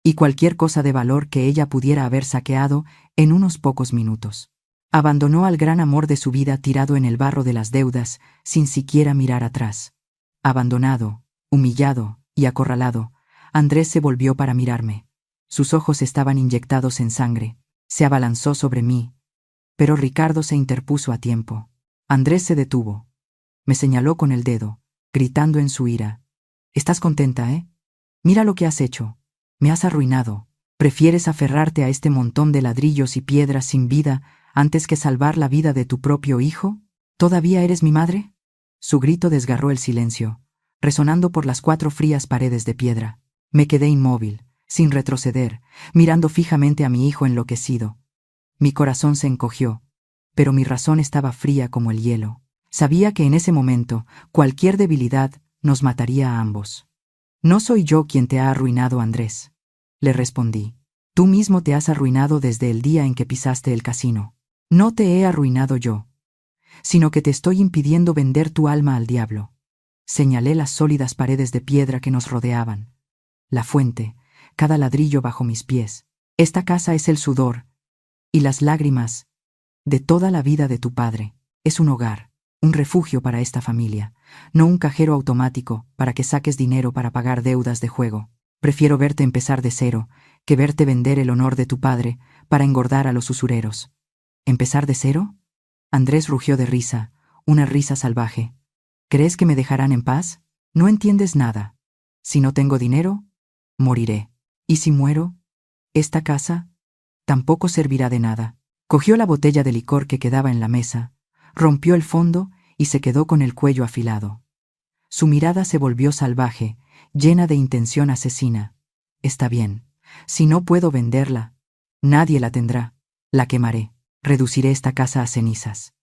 y cualquier cosa de valor que ella pudiera haber saqueado en unos pocos minutos. Abandonó al gran amor de su vida tirado en el barro de las deudas, sin siquiera mirar atrás. Abandonado, humillado y acorralado, Andrés se volvió para mirarme. Sus ojos estaban inyectados en sangre. Se abalanzó sobre mí, pero Ricardo se interpuso a tiempo. Andrés se detuvo. Me señaló con el dedo, gritando en su ira: «¿Estás contenta, eh? Mira lo que has hecho. Me has arruinado. ¿Prefieres aferrarte a este montón de ladrillos y piedras sin vida antes que salvar la vida de tu propio hijo? ¿Todavía eres mi madre?». Su grito desgarró el silencio, resonando por las 4 frías paredes de piedra. Me quedé inmóvil, sin retroceder, mirando fijamente a mi hijo enloquecido. Mi corazón se encogió, pero mi razón estaba fría como el hielo. Sabía que en ese momento cualquier debilidad nos mataría a ambos. «No soy yo quien te ha arruinado, Andrés», le respondí. «Tú mismo te has arruinado desde el día en que pisaste el casino. No te he arruinado yo, sino que te estoy impidiendo vender tu alma al diablo». Señalé las sólidas paredes de piedra que nos rodeaban, la fuente, cada ladrillo bajo mis pies. «Esta casa es el sudor y las lágrimas de toda la vida de tu padre. Es un hogar. un refugio para esta familia, no un cajero automático para que saques dinero para pagar deudas de juego. Prefiero verte empezar de cero que verte vender el honor de tu padre para engordar a los usureros. ¿Empezar de cero? Andrés rugió de risa, una risa salvaje. ¿Crees que me dejarán en paz? No entiendes nada. Si no tengo dinero, moriré. ¿Y si muero? Esta casa tampoco servirá de nada. Cogió la botella de licor que quedaba en la mesa, rompió el fondo y se quedó con el cuello afilado. Su mirada se volvió salvaje, llena de intención asesina. Está bien. Si no puedo venderla, nadie la tendrá. La quemaré. Reduciré esta casa a cenizas.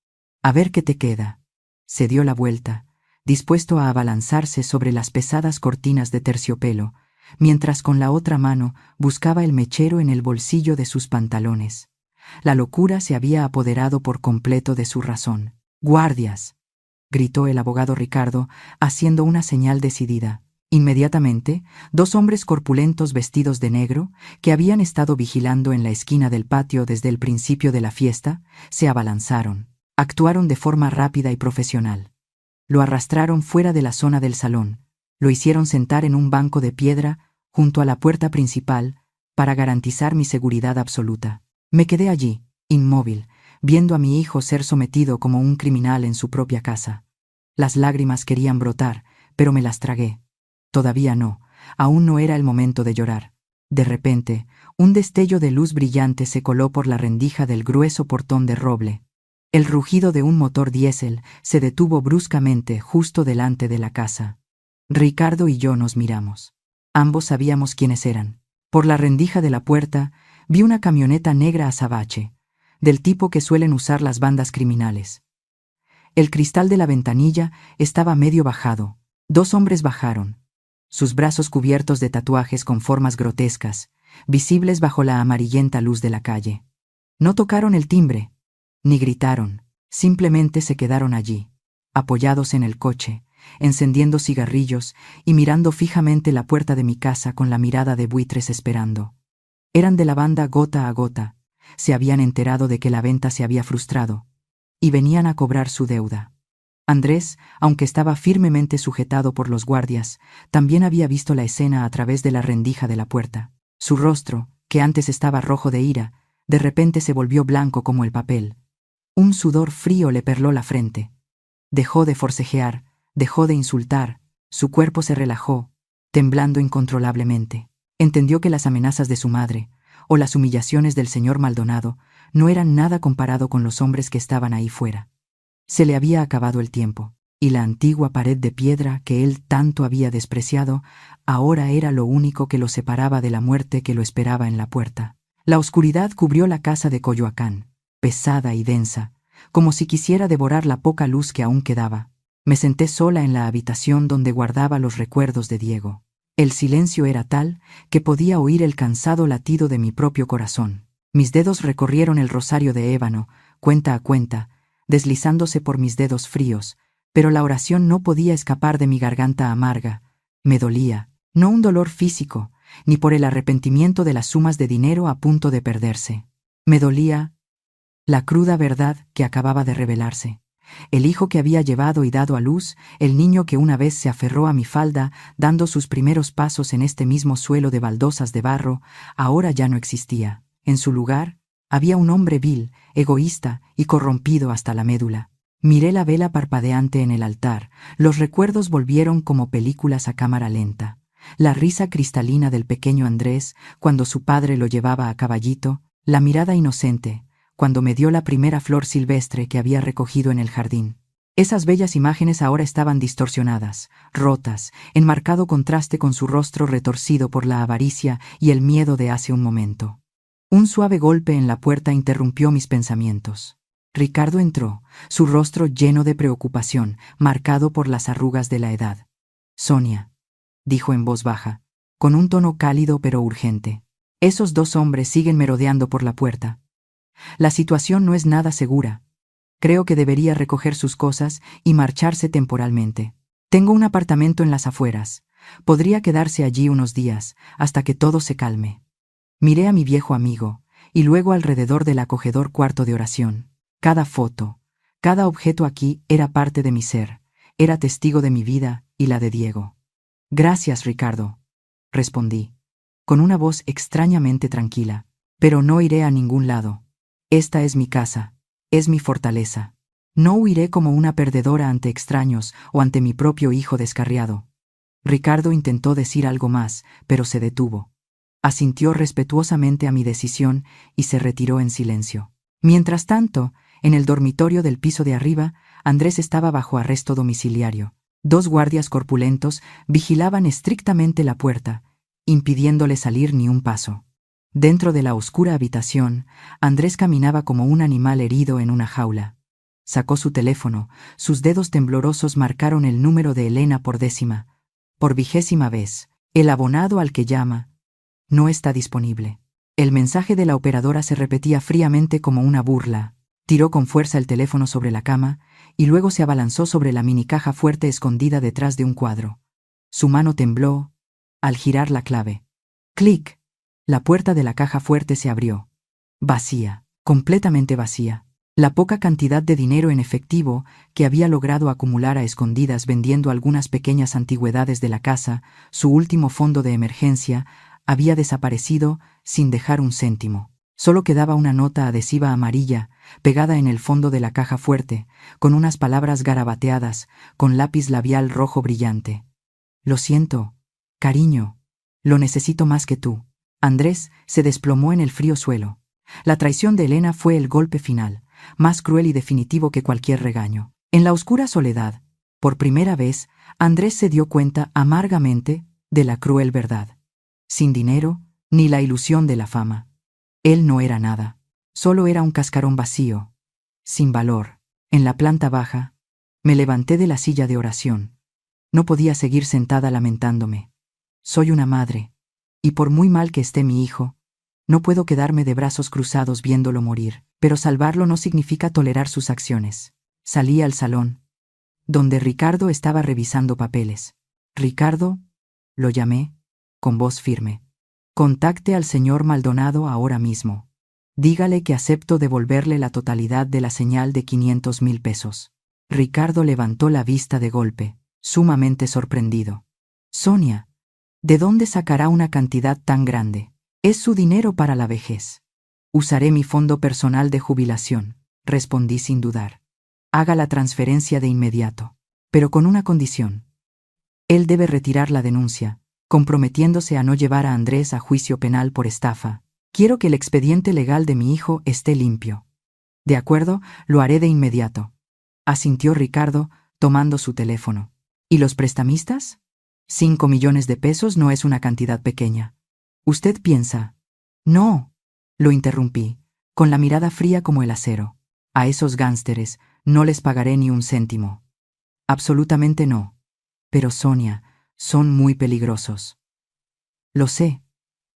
A ver qué te queda. Se dio la vuelta, dispuesto a abalanzarse sobre las pesadas cortinas de terciopelo, mientras con la otra mano buscaba el mechero en el bolsillo de sus pantalones. La locura se había apoderado por completo de su razón. «¡Guardias!», gritó el abogado Ricardo, haciendo una señal decidida. Inmediatamente, 2 hombres corpulentos vestidos de negro, que habían estado vigilando en la esquina del patio desde el principio de la fiesta, se abalanzaron. Actuaron de forma rápida y profesional. Lo arrastraron fuera de la zona del salón, lo hicieron sentar en un banco de piedra junto a la puerta principal para garantizar mi seguridad absoluta. Me quedé allí, inmóvil, viendo a mi hijo ser sometido como un criminal en su propia casa. Las lágrimas querían brotar, pero me las tragué. Todavía no, aún no era el momento de llorar. De repente, un destello de luz brillante se coló por la rendija del grueso portón de roble. El rugido de un motor diésel se detuvo bruscamente justo delante de la casa. Ricardo y yo nos miramos. Ambos sabíamos quiénes eran. Por la rendija de la puerta vi una camioneta negra azabache, del tipo que suelen usar las bandas criminales. El cristal de la ventanilla estaba medio bajado. 2 hombres bajaron, sus brazos cubiertos de tatuajes con formas grotescas, visibles bajo la amarillenta luz de la calle. No tocaron el timbre, ni gritaron, simplemente se quedaron allí, apoyados en el coche, encendiendo cigarrillos y mirando fijamente la puerta de mi casa con la mirada de buitres esperando. Eran de la banda Gota a Gota, se habían enterado de que la venta se había frustrado, y venían a cobrar su deuda. Andrés, aunque estaba firmemente sujetado por los guardias, también había visto la escena a través de la rendija de la puerta. Su rostro, que antes estaba rojo de ira, de repente se volvió blanco como el papel. Un sudor frío le perló la frente. Dejó de forcejear, dejó de insultar, su cuerpo se relajó, temblando incontrolablemente. Entendió que las amenazas de su madre, o las humillaciones del señor Maldonado, no eran nada comparado con los hombres que estaban ahí fuera. Se le había acabado el tiempo, y la antigua pared de piedra que él tanto había despreciado, ahora era lo único que lo separaba de la muerte que lo esperaba en la puerta. La oscuridad cubrió la casa de Coyoacán, pesada y densa, como si quisiera devorar la poca luz que aún quedaba. Me senté sola en la habitación donde guardaba los recuerdos de Diego. El silencio era tal que podía oír el cansado latido de mi propio corazón. Mis dedos recorrieron el rosario de ébano, cuenta a cuenta, deslizándose por mis dedos fríos, pero la oración no podía escapar de mi garganta amarga. Me dolía, no un dolor físico, ni por el arrepentimiento de las sumas de dinero a punto de perderse. Me dolía la cruda verdad que acababa de revelarse. El hijo que había llevado y dado a luz, el niño que una vez se aferró a mi falda, dando sus primeros pasos en este mismo suelo de baldosas de barro, ahora ya no existía. En su lugar, había un hombre vil, egoísta y corrompido hasta la médula. Miré la vela parpadeante en el altar, los recuerdos volvieron como películas a cámara lenta. La risa cristalina del pequeño Andrés, cuando su padre lo llevaba a caballito, la mirada inocente, cuando me dio la primera flor silvestre que había recogido en el jardín. Esas bellas imágenes ahora estaban distorsionadas, rotas, en marcado contraste con su rostro retorcido por la avaricia y el miedo de hace un momento. Un suave golpe en la puerta interrumpió mis pensamientos. Ricardo entró, su rostro lleno de preocupación, marcado por las arrugas de la edad. «Sonia», dijo en voz baja, con un tono cálido pero urgente. «Esos 2 hombres siguen merodeando por la puerta. La situación no es nada segura. Creo que debería recoger sus cosas y marcharse temporalmente. Tengo un apartamento en las afueras. Podría quedarse allí unos días, hasta que todo se calme». Miré a mi viejo amigo, y luego alrededor del acogedor cuarto de oración. Cada foto, Cada objeto aquí era parte de mi ser, era testigo de mi vida y la de Diego. Gracias, Ricardo, respondí, con una voz extrañamente tranquila. Pero no iré a ningún lado. Esta es mi casa, es mi fortaleza. No huiré como una perdedora ante extraños o ante mi propio hijo descarriado. Ricardo intentó decir algo más, pero se detuvo. Asintió respetuosamente a mi decisión y se retiró en silencio. Mientras tanto, en el dormitorio del piso de arriba, Andrés estaba bajo arresto domiciliario. 2 guardias corpulentos vigilaban estrictamente la puerta, impidiéndole salir ni un paso. Dentro de la oscura habitación, Andrés caminaba como un animal herido en una jaula. Sacó su teléfono, sus dedos temblorosos marcaron el número de Elena por 10ª. Por 20ª vez, el abonado al que llama no está disponible. El mensaje de la operadora se repetía fríamente como una burla. Tiró con fuerza el teléfono sobre la cama y luego se abalanzó sobre la minicaja fuerte escondida detrás de un cuadro. Su mano tembló al girar la clave. ¡Clic! La puerta de la caja fuerte se abrió. Vacía, completamente vacía. La poca cantidad de dinero en efectivo que había logrado acumular a escondidas vendiendo algunas pequeñas antigüedades de la casa, su último fondo de emergencia, había desaparecido sin dejar un céntimo. Solo quedaba una nota adhesiva amarilla, pegada en el fondo de la caja fuerte, con unas palabras garabateadas, con lápiz labial rojo brillante. Lo siento, cariño, lo necesito más que tú. Andrés se desplomó en el frío suelo. La traición de Elena fue el golpe final, más cruel y definitivo que cualquier regaño. En la oscura soledad, por primera vez, Andrés se dio cuenta amargamente de la cruel verdad. Sin dinero, ni la ilusión de la fama. Él no era nada. Solo era un cascarón vacío, sin valor. En la planta baja, me levanté de la silla de oración. No podía seguir sentada lamentándome. Soy una madre, y por muy mal que esté mi hijo, no puedo quedarme de brazos cruzados viéndolo morir, pero salvarlo no significa tolerar sus acciones. Salí al salón, donde Ricardo estaba revisando papeles. Ricardo, lo llamé, con voz firme. Contacte al señor Maldonado ahora mismo. Dígale que acepto devolverle la totalidad de la señal de 500,000 pesos. Ricardo levantó la vista de golpe, sumamente sorprendido. Sonia, ¿de dónde sacará una cantidad tan grande? Es su dinero para la vejez. Usaré mi fondo personal de jubilación, respondí sin dudar. Haga la transferencia de inmediato, pero con una condición. Él debe retirar la denuncia, comprometiéndose a no llevar a Andrés a juicio penal por estafa. Quiero que el expediente legal de mi hijo esté limpio. De acuerdo, lo haré de inmediato, asintió Ricardo, tomando su teléfono. ¿Y los prestamistas? 5 millones de pesos no es una cantidad pequeña. ¿Usted piensa? No, lo interrumpí, con la mirada fría como el acero. A esos gánsteres no les pagaré ni un céntimo. Absolutamente no. Pero Sonia, son muy peligrosos. Lo sé,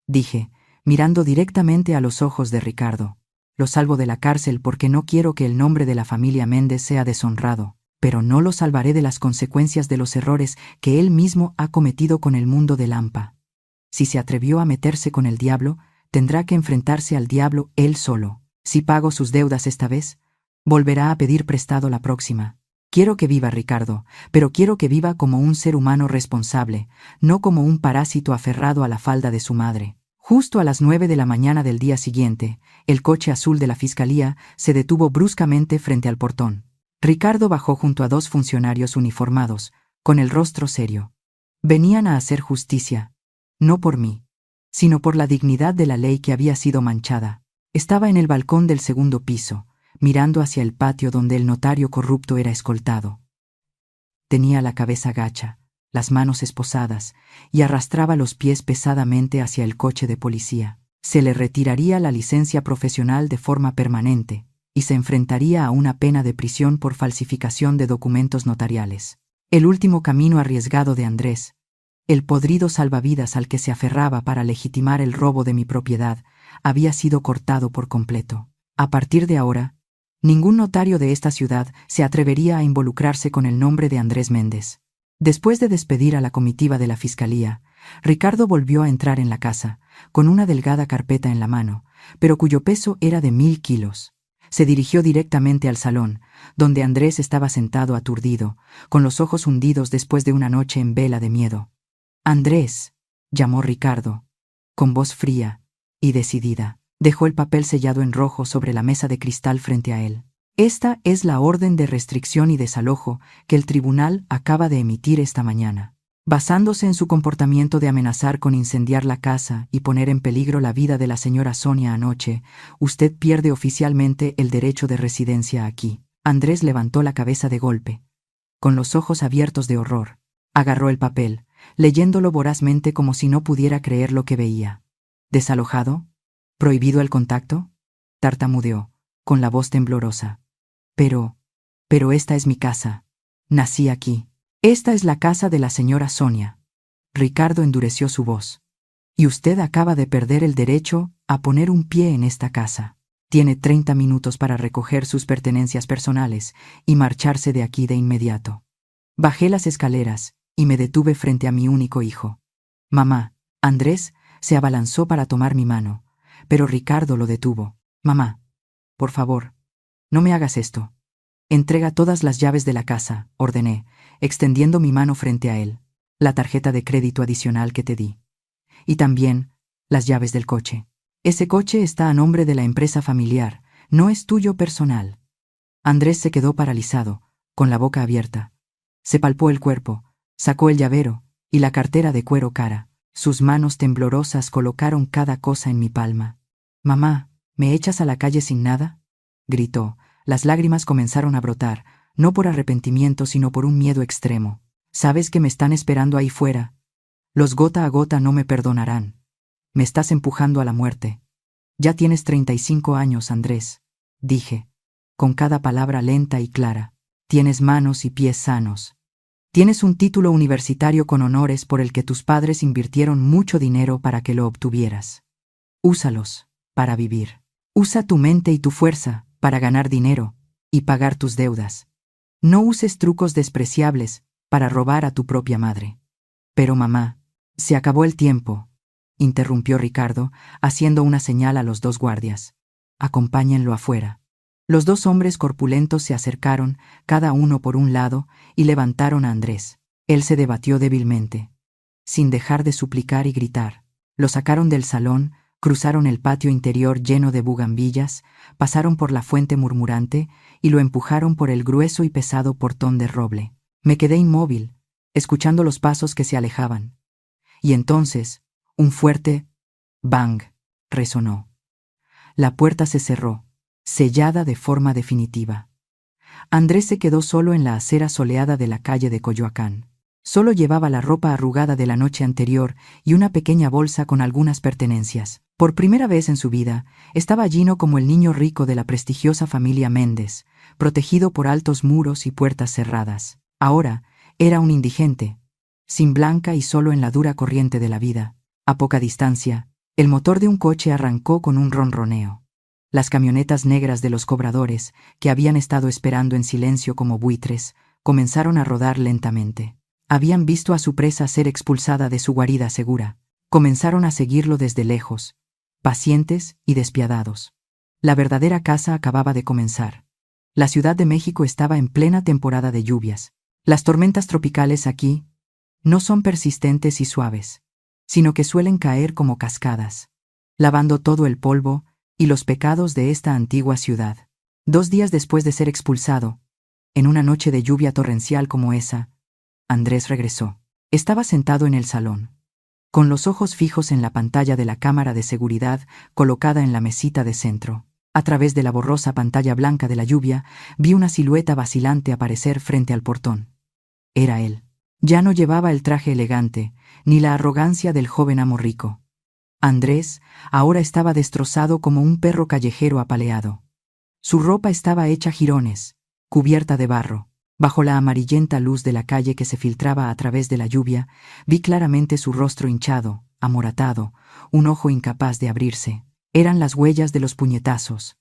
dije, mirando directamente a los ojos de Ricardo. Lo salvo de la cárcel porque no quiero que el nombre de la familia Méndez sea deshonrado, pero no lo salvaré de las consecuencias de los errores que él mismo ha cometido con el mundo de Lampa. Si se atrevió a meterse con el diablo, tendrá que enfrentarse al diablo él solo. Si pago sus deudas esta vez, volverá a pedir prestado la próxima. Quiero que viva Ricardo, pero quiero que viva como un ser humano responsable, no como un parásito aferrado a la falda de su madre. Justo a las 9 de la mañana del día siguiente, el coche azul de la fiscalía se detuvo bruscamente frente al portón. Ricardo bajó junto a 2 funcionarios uniformados, con el rostro serio. Venían a hacer justicia, no por mí, sino por la dignidad de la ley que había sido manchada. Estaba en el balcón del 2º piso, mirando hacia el patio donde el notario corrupto era escoltado. Tenía la cabeza gacha, las manos esposadas, y arrastraba los pies pesadamente hacia el coche de policía. Se le retiraría la licencia profesional de forma permanente, y se enfrentaría a una pena de prisión por falsificación de documentos notariales. El último camino arriesgado de Andrés, el podrido salvavidas al que se aferraba para legitimar el robo de mi propiedad, había sido cortado por completo. A partir de ahora, ningún notario de esta ciudad se atrevería a involucrarse con el nombre de Andrés Méndez. Después de despedir a la comitiva de la fiscalía, Ricardo volvió a entrar en la casa, con una delgada carpeta en la mano, pero cuyo peso era de 1000 kilos. Se dirigió directamente al salón, donde Andrés estaba sentado aturdido, con los ojos hundidos después de una noche en vela de miedo. «Andrés», llamó Ricardo, con voz fría y decidida. Dejó el papel sellado en rojo sobre la mesa de cristal frente a él. «Esta es la orden de restricción y desalojo que el tribunal acaba de emitir esta mañana. Basándose en su comportamiento de amenazar con incendiar la casa y poner en peligro la vida de la señora Sonia anoche, usted pierde oficialmente el derecho de residencia aquí». Andrés levantó la cabeza de golpe, con los ojos abiertos de horror. Agarró el papel, leyéndolo vorazmente como si no pudiera creer lo que veía. «¿Desalojado? ¿Prohibido el contacto?», tartamudeó, con la voz temblorosa. Pero esta es mi casa. Nací aquí. Esta es la casa de la señora Sonia». Ricardo endureció su voz. «Y usted acaba de perder el derecho a poner un pie en esta casa. Tiene 30 minutos para recoger sus pertenencias personales y marcharse de aquí de inmediato». Bajé las escaleras y me detuve frente a mi único hijo. «Mamá». Andrés se abalanzó para tomar mi mano, pero Ricardo lo detuvo. «Mamá, por favor, no me hagas esto. Entrega todas las llaves de la casa», ordené, extendiendo mi mano frente a él. «La tarjeta de crédito adicional que te di. Y también las llaves del coche. Ese coche está a nombre de la empresa familiar, no es tuyo personal». Andrés se quedó paralizado, con la boca abierta. Se palpó el cuerpo, sacó el llavero y la cartera de cuero cara. Sus manos temblorosas colocaron cada cosa en mi palma. «Mamá, ¿me echas a la calle sin nada?», gritó. Las lágrimas comenzaron a brotar, no por arrepentimiento sino por un miedo extremo. «Sabes que me están esperando ahí fuera. Los gota a gota no me perdonarán. Me estás empujando a la muerte». «Ya tienes 35 años, Andrés», dije, con cada palabra lenta y clara. «Tienes manos y pies sanos. Tienes un título universitario con honores por el que tus padres invirtieron mucho dinero para que lo obtuvieras. Úsalos para vivir. Usa tu mente y tu fuerza para ganar dinero y pagar tus deudas. No uses trucos despreciables para robar a tu propia madre». «Pero mamá, se acabó el tiempo», interrumpió Ricardo, haciendo una señal a los dos guardias. «Acompáñenlo afuera». Los dos hombres corpulentos se acercaron, cada uno por un lado, y levantaron a Andrés. Él se debatió débilmente, sin dejar de suplicar y gritar. Lo sacaron del salón, cruzaron el patio interior lleno de bugambillas, pasaron por la fuente murmurante y lo empujaron por el grueso y pesado portón de roble. Me quedé inmóvil, escuchando los pasos que se alejaban. Y entonces, un fuerte bang resonó. La puerta se cerró, sellada de forma definitiva. Andrés se quedó solo en la acera soleada de la calle de Coyoacán. Solo llevaba la ropa arrugada de la noche anterior y una pequeña bolsa con algunas pertenencias. Por primera vez en su vida, estaba lleno como el niño rico de la prestigiosa familia Méndez, protegido por altos muros y puertas cerradas. Ahora era un indigente, sin blanca y solo en la dura corriente de la vida. A poca distancia, el motor de un coche arrancó con un ronroneo. Las camionetas negras de los cobradores, que habían estado esperando en silencio como buitres, comenzaron a rodar lentamente. Habían visto a su presa ser expulsada de su guarida segura. Comenzaron a seguirlo desde lejos, pacientes y despiadados. La verdadera caza acababa de comenzar. La Ciudad de México estaba en plena temporada de lluvias. Las tormentas tropicales aquí no son persistentes y suaves, sino que suelen caer como cascadas, lavando todo el polvo y los pecados de esta antigua ciudad. 2 días después de ser expulsado, en una noche de lluvia torrencial como esa, Andrés regresó. Estaba sentado en el salón, con los ojos fijos en la pantalla de la cámara de seguridad colocada en la mesita de centro. A través de la borrosa pantalla blanca de la lluvia, vi una silueta vacilante aparecer frente al portón. Era él. Ya no llevaba el traje elegante, ni la arrogancia del joven amo rico. Andrés ahora estaba destrozado como un perro callejero apaleado. Su ropa estaba hecha jirones, cubierta de barro. Bajo la amarillenta luz de la calle que se filtraba a través de la lluvia, vi claramente su rostro hinchado, amoratado, un ojo incapaz de abrirse. Eran las huellas de los puñetazos,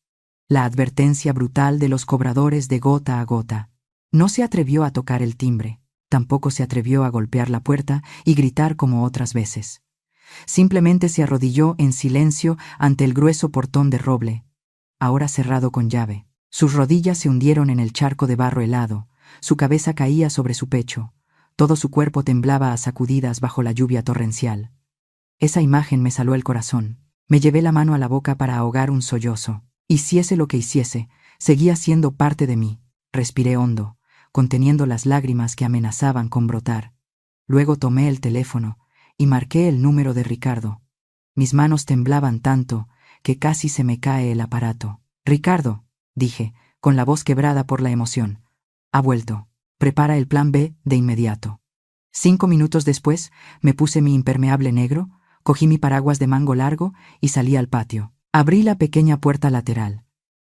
la advertencia brutal de los cobradores de gota a gota. No se atrevió a tocar el timbre, tampoco se atrevió a golpear la puerta y gritar como otras veces. Simplemente se arrodilló en silencio ante el grueso portón de roble, ahora cerrado con llave. Sus rodillas se hundieron en el charco de barro helado, su cabeza caía sobre su pecho, todo su cuerpo temblaba a sacudidas bajo la lluvia torrencial. Esa imagen me saló el corazón. Me llevé la mano a la boca para ahogar un sollozo. Hiciese lo que hiciese, seguía siendo parte de mí. Respiré hondo, conteniendo las lágrimas que amenazaban con brotar. Luego tomé el teléfono y marqué el número de Ricardo. Mis manos temblaban tanto que casi se me cae el aparato. «Ricardo», dije, con la voz quebrada por la emoción. «Ha vuelto. Prepara el plan B de inmediato». 5 minutos después, me puse mi impermeable negro, cogí mi paraguas de mango largo y salí al patio. Abrí la pequeña puerta lateral.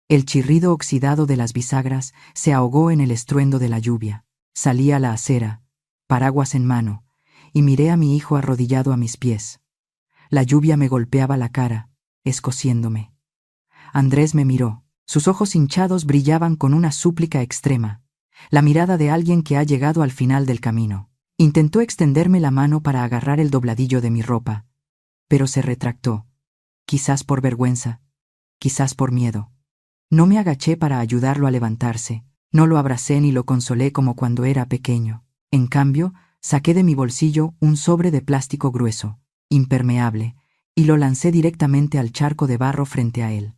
El chirrido oxidado de las bisagras se ahogó en el estruendo de la lluvia. Salí a la acera, paraguas en mano, y miré a mi hijo arrodillado a mis pies. La lluvia me golpeaba la cara, escociéndome. Andrés me miró. Sus ojos hinchados brillaban con una súplica extrema, la mirada de alguien que ha llegado al final del camino. Intentó extenderme la mano para agarrar el dobladillo de mi ropa, pero se retractó, quizás por vergüenza, quizás por miedo. No me agaché para ayudarlo a levantarse, no lo abracé ni lo consolé como cuando era pequeño. En cambio, saqué de mi bolsillo un sobre de plástico grueso, impermeable, y lo lancé directamente al charco de barro frente a él.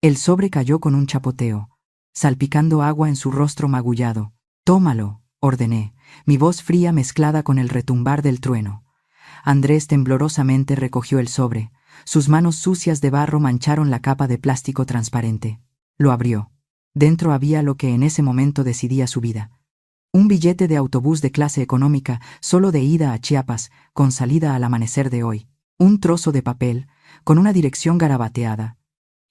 El sobre cayó con un chapoteo, salpicando agua en su rostro magullado. «Tómalo», ordené, mi voz fría mezclada con el retumbar del trueno. Andrés temblorosamente recogió el sobre. Sus manos sucias de barro mancharon la capa de plástico transparente. Lo abrió. Dentro había lo que en ese momento decidía su vida. Un billete de autobús de clase económica, solo de ida a Chiapas, con salida al amanecer de hoy. Un trozo de papel, con una dirección garabateada.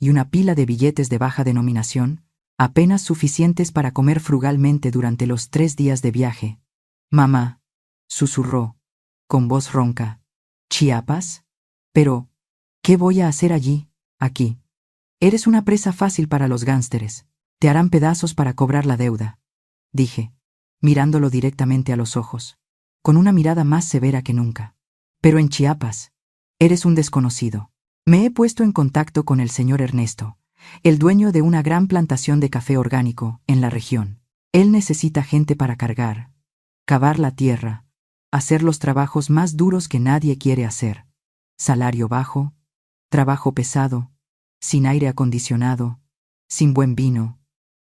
Y una pila de billetes de baja denominación, apenas suficientes para comer frugalmente durante los 3 días de viaje. «Mamá», susurró, con voz ronca. «¿Chiapas? Pero, ¿qué voy a hacer allí, aquí? Eres una presa fácil para los gánsteres. Te harán pedazos para cobrar la deuda», dije, mirándolo directamente a los ojos, con una mirada más severa que nunca. «Pero en Chiapas, eres un desconocido. Me he puesto en contacto con el señor Ernesto, el dueño de una gran plantación de café orgánico en la región. Él necesita gente para cargar, cavar la tierra, hacer los trabajos más duros que nadie quiere hacer. Salario bajo, trabajo pesado, sin aire acondicionado, sin buen vino,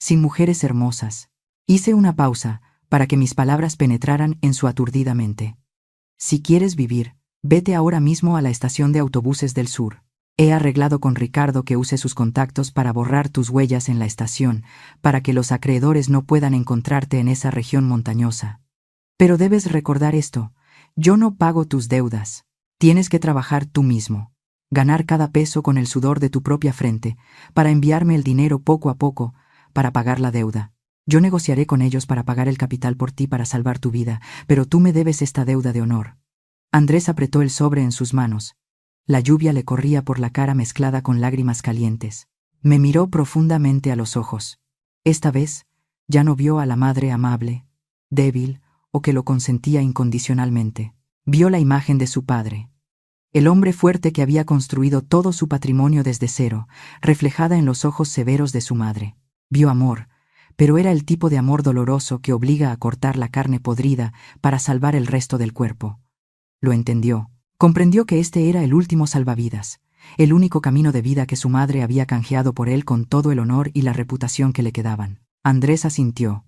sin mujeres hermosas». Hice una pausa para que mis palabras penetraran en su aturdida mente. «Si quieres vivir, vete ahora mismo a la estación de autobuses del sur. He arreglado con Ricardo que use sus contactos para borrar tus huellas en la estación, para que los acreedores no puedan encontrarte en esa región montañosa. Pero debes recordar esto, yo no pago tus deudas. Tienes que trabajar tú mismo, ganar cada peso con el sudor de tu propia frente, para enviarme el dinero poco a poco, para pagar la deuda. Yo negociaré con ellos para pagar el capital por ti para salvar tu vida, pero tú me debes esta deuda de honor». Andrés apretó el sobre en sus manos. La lluvia le corría por la cara mezclada con lágrimas calientes. Me miró profundamente a los ojos. Esta vez, ya no vio a la madre amable, débil o que lo consentía incondicionalmente. Vio la imagen de su padre. El hombre fuerte que había construido todo su patrimonio desde cero, reflejada en los ojos severos de su madre. Vio amor, pero era el tipo de amor doloroso que obliga a cortar la carne podrida para salvar el resto del cuerpo. Lo entendió. Comprendió que este era el último salvavidas, el único camino de vida que su madre había canjeado por él con todo el honor y la reputación que le quedaban. Andrés asintió.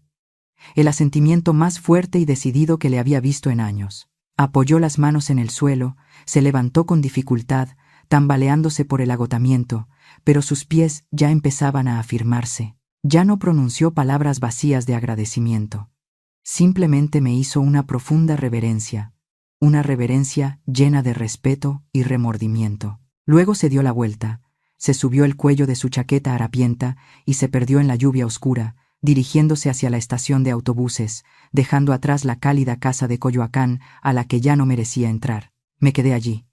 El asentimiento más fuerte y decidido que le había visto en años. Apoyó las manos en el suelo, se levantó con dificultad, tambaleándose por el agotamiento, pero sus pies ya empezaban a afirmarse. Ya no pronunció palabras vacías de agradecimiento. Simplemente me hizo una profunda reverencia. Una reverencia llena de respeto y remordimiento. Luego se dio la vuelta, se subió el cuello de su chaqueta harapienta y se perdió en la lluvia oscura, dirigiéndose hacia la estación de autobuses, dejando atrás la cálida casa de Coyoacán a la que ya no merecía entrar. Me quedé allí,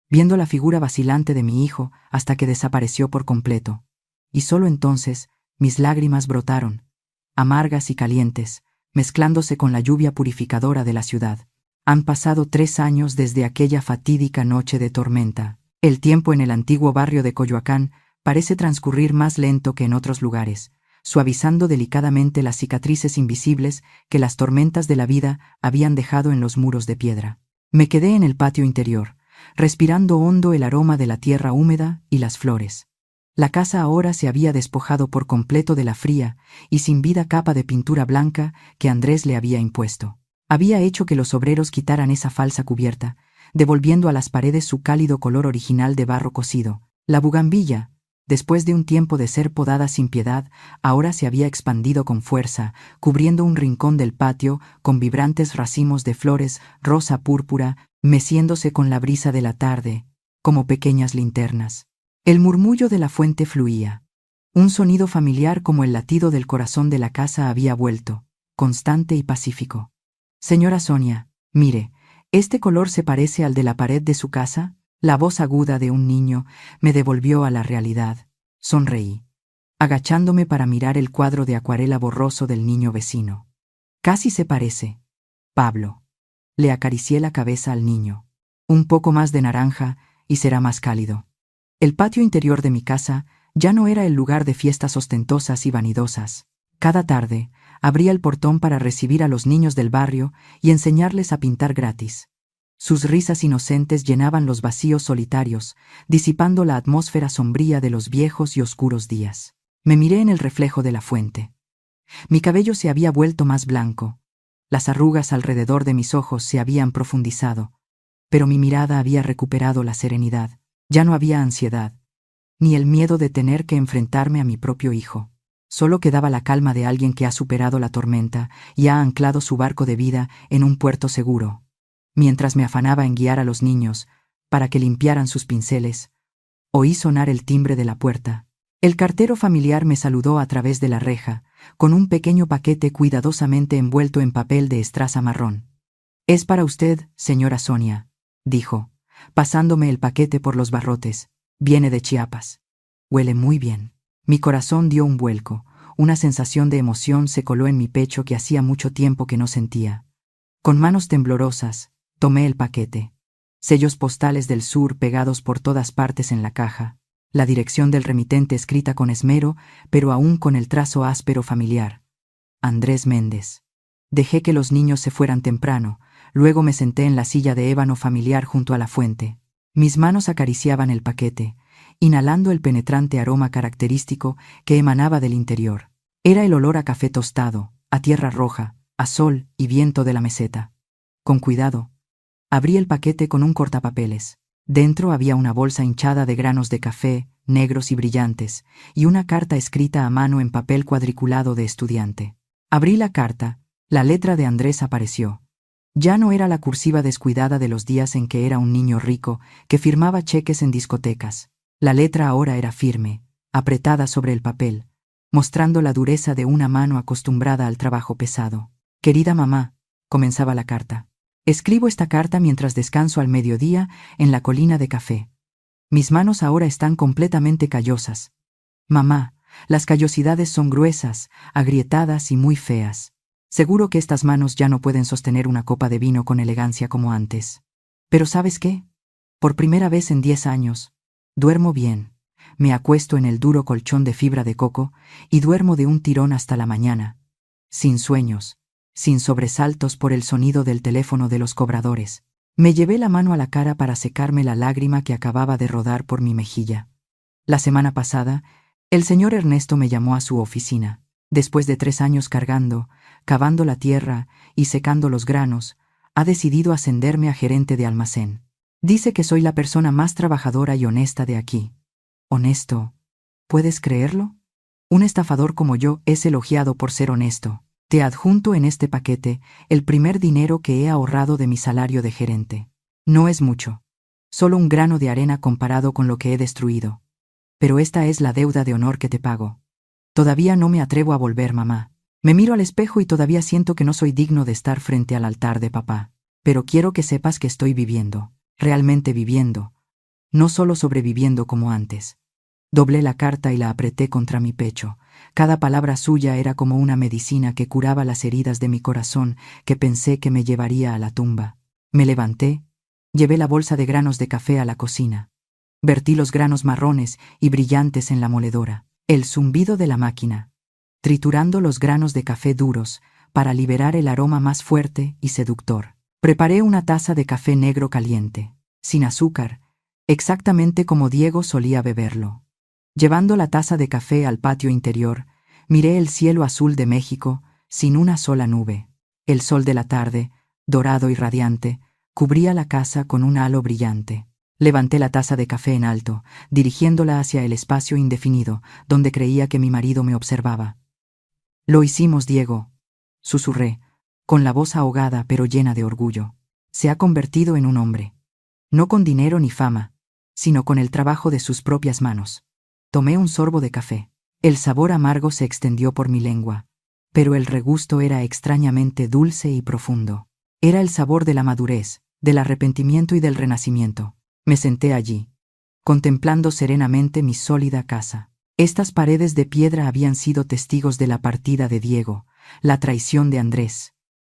viendo la figura vacilante de mi hijo hasta que desapareció por completo. Y solo entonces mis lágrimas brotaron, amargas y calientes, mezclándose con la lluvia purificadora de la ciudad. Han pasado 3 años desde aquella fatídica noche de tormenta. El tiempo en el antiguo barrio de Coyoacán parece transcurrir más lento que en otros lugares, suavizando delicadamente las cicatrices invisibles que las tormentas de la vida habían dejado en los muros de piedra. Me quedé en el patio interior, respirando hondo el aroma de la tierra húmeda y las flores. La casa ahora se había despojado por completo de la fría y sin vida capa de pintura blanca que Andrés le había impuesto. Había hecho que los obreros quitaran esa falsa cubierta, devolviendo a las paredes su cálido color original de barro cocido. La bugambilla, después de un tiempo de ser podada sin piedad, ahora se había expandido con fuerza, cubriendo un rincón del patio con vibrantes racimos de flores rosa púrpura, meciéndose con la brisa de la tarde, como pequeñas linternas. El murmullo de la fuente fluía. Un sonido familiar como el latido del corazón de la casa había vuelto, constante y pacífico. Señora Sonia, mire, ¿este color se parece al de la pared de su casa? La voz aguda de un niño me devolvió a la realidad. Sonreí, agachándome para mirar el cuadro de acuarela borroso del niño vecino. Casi se parece. Pablo. Le acaricié la cabeza al niño. Un poco más de naranja y será más cálido. El patio interior de mi casa ya no era el lugar de fiestas ostentosas y vanidosas. Cada tarde, abría el portón para recibir a los niños del barrio y enseñarles a pintar gratis. Sus risas inocentes llenaban los vacíos solitarios, disipando la atmósfera sombría de los viejos y oscuros días. Me miré en el reflejo de la fuente. Mi cabello se había vuelto más blanco. Las arrugas alrededor de mis ojos se habían profundizado, pero mi mirada había recuperado la serenidad. Ya no había ansiedad, ni el miedo de tener que enfrentarme a mi propio hijo. Solo quedaba la calma de alguien que ha superado la tormenta y ha anclado su barco de vida en un puerto seguro. Mientras me afanaba en guiar a los niños para que limpiaran sus pinceles, oí sonar el timbre de la puerta. El cartero familiar me saludó a través de la reja, con un pequeño paquete cuidadosamente envuelto en papel de estraza marrón. «Es para usted, señora Sonia», dijo, pasándome el paquete por los barrotes. «Viene de Chiapas. Huele muy bien». Mi corazón dio un vuelco, una sensación de emoción se coló en mi pecho que hacía mucho tiempo que no sentía. Con manos temblorosas, tomé el paquete. Sellos postales del sur pegados por todas partes en la caja, la dirección del remitente escrita con esmero, pero aún con el trazo áspero familiar. Andrés Méndez. Dejé que los niños se fueran temprano, luego me senté en la silla de ébano familiar junto a la fuente. Mis manos acariciaban el paquete, inhalando el penetrante aroma característico que emanaba del interior. Era el olor a café tostado, a tierra roja, a sol y viento de la meseta. Con cuidado, abrí el paquete con un cortapapeles. Dentro había una bolsa hinchada de granos de café, negros y brillantes, y una carta escrita a mano en papel cuadriculado de estudiante. Abrí la carta, la letra de Andrés apareció. Ya no era la cursiva descuidada de los días en que era un niño rico que firmaba cheques en discotecas. La letra ahora era firme, apretada sobre el papel, mostrando la dureza de una mano acostumbrada al trabajo pesado. «Querida mamá», comenzaba la carta, «escribo esta carta mientras descanso al mediodía en la colina de café. Mis manos ahora están completamente callosas. Mamá, las callosidades son gruesas, agrietadas y muy feas. Seguro que estas manos ya no pueden sostener una copa de vino con elegancia como antes. Pero ¿sabes qué? Por primera vez en 10 años, duermo bien. Me acuesto en el duro colchón de fibra de coco y duermo de un tirón hasta la mañana. Sin sueños, sin sobresaltos por el sonido del teléfono de los cobradores. Me llevé la mano a la cara para secarme la lágrima que acababa de rodar por mi mejilla. La semana pasada, el señor Ernesto me llamó a su oficina. Después de 3 años cargando, cavando la tierra y secando los granos, ha decidido ascenderme a gerente de almacén. Dice que soy la persona más trabajadora y honesta de aquí. ¿Honesto? ¿Puedes creerlo? Un estafador como yo es elogiado por ser honesto. Te adjunto en este paquete el primer dinero que he ahorrado de mi salario de gerente. No es mucho. Solo un grano de arena comparado con lo que he destruido. Pero esta es la deuda de honor que te pago. Todavía no me atrevo a volver, mamá. Me miro al espejo y todavía siento que no soy digno de estar frente al altar de papá. Pero quiero que sepas que estoy viviendo, realmente viviendo, no solo sobreviviendo como antes. Doblé la carta y la apreté contra mi pecho. Cada palabra suya era como una medicina que curaba las heridas de mi corazón que pensé que me llevaría a la tumba. Me levanté, llevé la bolsa de granos de café a la cocina. Vertí los granos marrones y brillantes en la moledora. El zumbido de la máquina, triturando los granos de café duros para liberar el aroma más fuerte y seductor. Preparé una taza de café negro caliente, sin azúcar, exactamente como Diego solía beberlo. Llevando la taza de café al patio interior, miré el cielo azul de México sin una sola nube. El sol de la tarde, dorado y radiante, cubría la casa con un halo brillante. Levanté la taza de café en alto, dirigiéndola hacia el espacio indefinido, donde creía que mi marido me observaba. «Lo hicimos, Diego», susurré, con la voz ahogada pero llena de orgullo. «Se ha convertido en un hombre. No con dinero ni fama, sino con el trabajo de sus propias manos». Tomé un sorbo de café. El sabor amargo se extendió por mi lengua, pero el regusto era extrañamente dulce y profundo. Era el sabor de la madurez, del arrepentimiento y del renacimiento. Me senté allí, contemplando serenamente mi sólida casa. Estas paredes de piedra habían sido testigos de la partida de Diego, la traición de Andrés,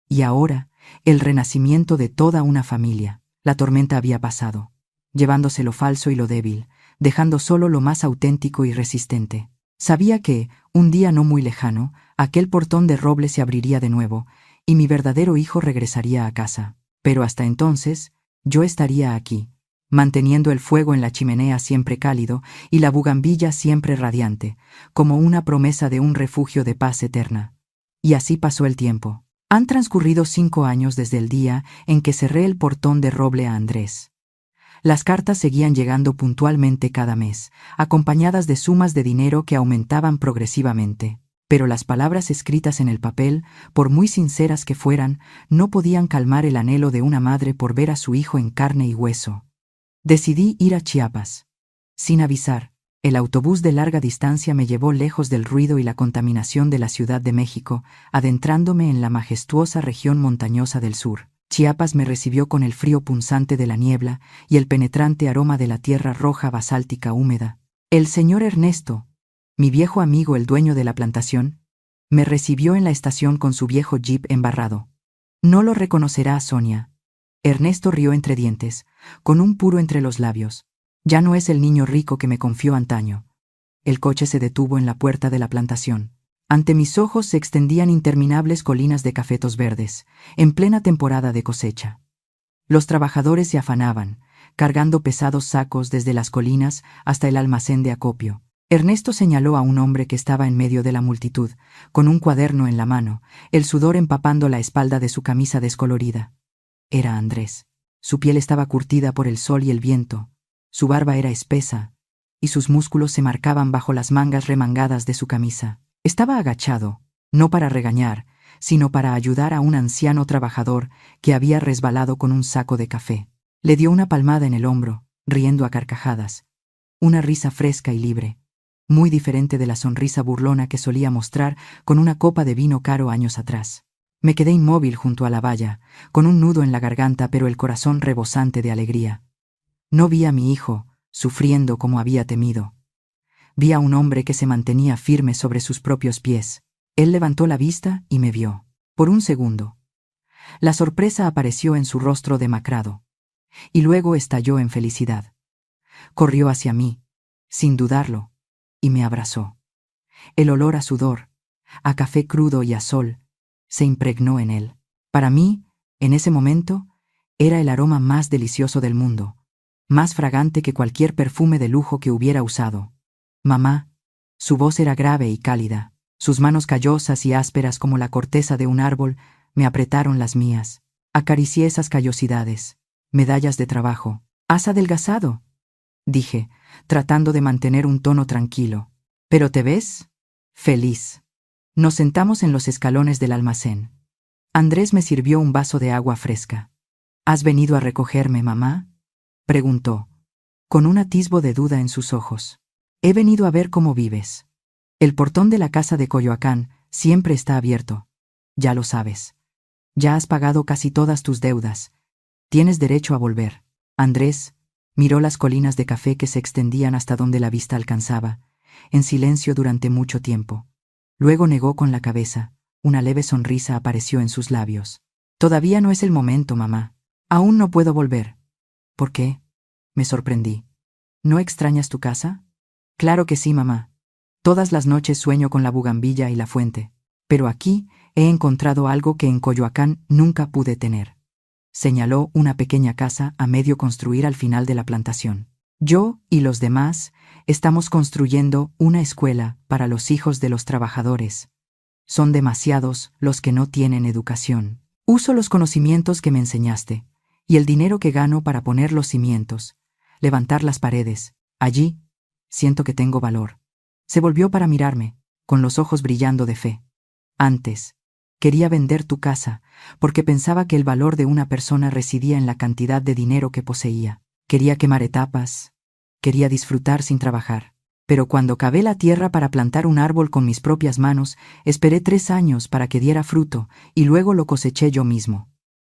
y ahora el renacimiento de toda una familia. La tormenta había pasado, llevándose lo falso y lo débil, dejando solo lo más auténtico y resistente. Sabía que, un día no muy lejano, aquel portón de roble se abriría de nuevo, y mi verdadero hijo regresaría a casa. Pero hasta entonces, yo estaría aquí, manteniendo el fuego en la chimenea siempre cálido y la bugambilla siempre radiante, como una promesa de un refugio de paz eterna. Y así pasó el tiempo. Han transcurrido 5 años desde el día en que cerré el portón de roble a Andrés. Las cartas seguían llegando puntualmente cada mes, acompañadas de sumas de dinero que aumentaban progresivamente. Pero las palabras escritas en el papel, por muy sinceras que fueran, no podían calmar el anhelo de una madre por ver a su hijo en carne y hueso. Decidí ir a Chiapas. Sin avisar, el autobús de larga distancia me llevó lejos del ruido y la contaminación de la Ciudad de México, adentrándome en la majestuosa región montañosa del sur. Chiapas me recibió con el frío punzante de la niebla y el penetrante aroma de la tierra roja basáltica húmeda. El señor Ernesto, mi viejo amigo el dueño de la plantación, me recibió en la estación con su viejo jeep embarrado. «No lo reconocerá, Sonia». Ernesto rió entre dientes, con un puro entre los labios. «Ya no es el niño rico que me confió antaño». El coche se detuvo en la puerta de la plantación. Ante mis ojos se extendían interminables colinas de cafetos verdes, en plena temporada de cosecha. Los trabajadores se afanaban, cargando pesados sacos desde las colinas hasta el almacén de acopio. Ernesto señaló a un hombre que estaba en medio de la multitud, con un cuaderno en la mano, el sudor empapando la espalda de su camisa descolorida. Era Andrés. Su piel estaba curtida por el sol y el viento, su barba era espesa, y sus músculos se marcaban bajo las mangas remangadas de su camisa. Estaba agachado, no para regañar, sino para ayudar a un anciano trabajador que había resbalado con un saco de café. Le dio una palmada en el hombro, riendo a carcajadas. Una risa fresca y libre, muy diferente de la sonrisa burlona que solía mostrar con una copa de vino caro años atrás. Me quedé inmóvil junto a la valla, con un nudo en la garganta pero el corazón rebosante de alegría. No vi a mi hijo, sufriendo como había temido. Vi a un hombre que se mantenía firme sobre sus propios pies. Él levantó la vista y me vio. Por un segundo. La sorpresa apareció en su rostro demacrado. Y luego estalló en felicidad. Corrió hacia mí, sin dudarlo, y me abrazó. El olor a sudor, a café crudo y a sol, se impregnó en él. Para mí, en ese momento, era el aroma más delicioso del mundo, más fragante que cualquier perfume de lujo que hubiera usado. «Mamá». Su voz era grave y cálida. Sus manos callosas y ásperas como la corteza de un árbol me apretaron las mías. Acaricié esas callosidades, medallas de trabajo. «¿Has adelgazado?», dije, tratando de mantener un tono tranquilo. «¿Pero te ves feliz». Nos sentamos en los escalones del almacén. Andrés me sirvió un vaso de agua fresca. «¿Has venido a recogerme, mamá?», preguntó, con un atisbo de duda en sus ojos. «He venido a ver cómo vives. El portón de la casa de Coyoacán siempre está abierto. Ya lo sabes. Ya has pagado casi todas tus deudas. Tienes derecho a volver». Andrés miró las colinas de café que se extendían hasta donde la vista alcanzaba, en silencio durante mucho tiempo. Luego negó con la cabeza. Una leve sonrisa apareció en sus labios. «Todavía no es el momento, mamá. Aún no puedo volver». «¿Por qué?», me sorprendí. ¿No extrañas tu casa? Claro que sí, mamá. Todas las noches sueño con la bugambilla y la fuente. Pero aquí he encontrado algo que en Coyoacán nunca pude tener. Señaló una pequeña casa a medio construir al final de la plantación. Yo y los demás estamos construyendo una escuela para los hijos de los trabajadores. Son demasiados los que no tienen educación. Uso los conocimientos que me enseñaste y el dinero que gano para poner los cimientos, levantar las paredes. Allí siento que tengo valor. Se volvió para mirarme, con los ojos brillando de fe. Antes, quería vender tu casa, porque pensaba que el valor de una persona residía en la cantidad de dinero que poseía. Quería quemar etapas, quería disfrutar sin trabajar. Pero cuando cavé la tierra para plantar un árbol con mis propias manos, esperé 3 años para que diera fruto, y luego lo coseché yo mismo.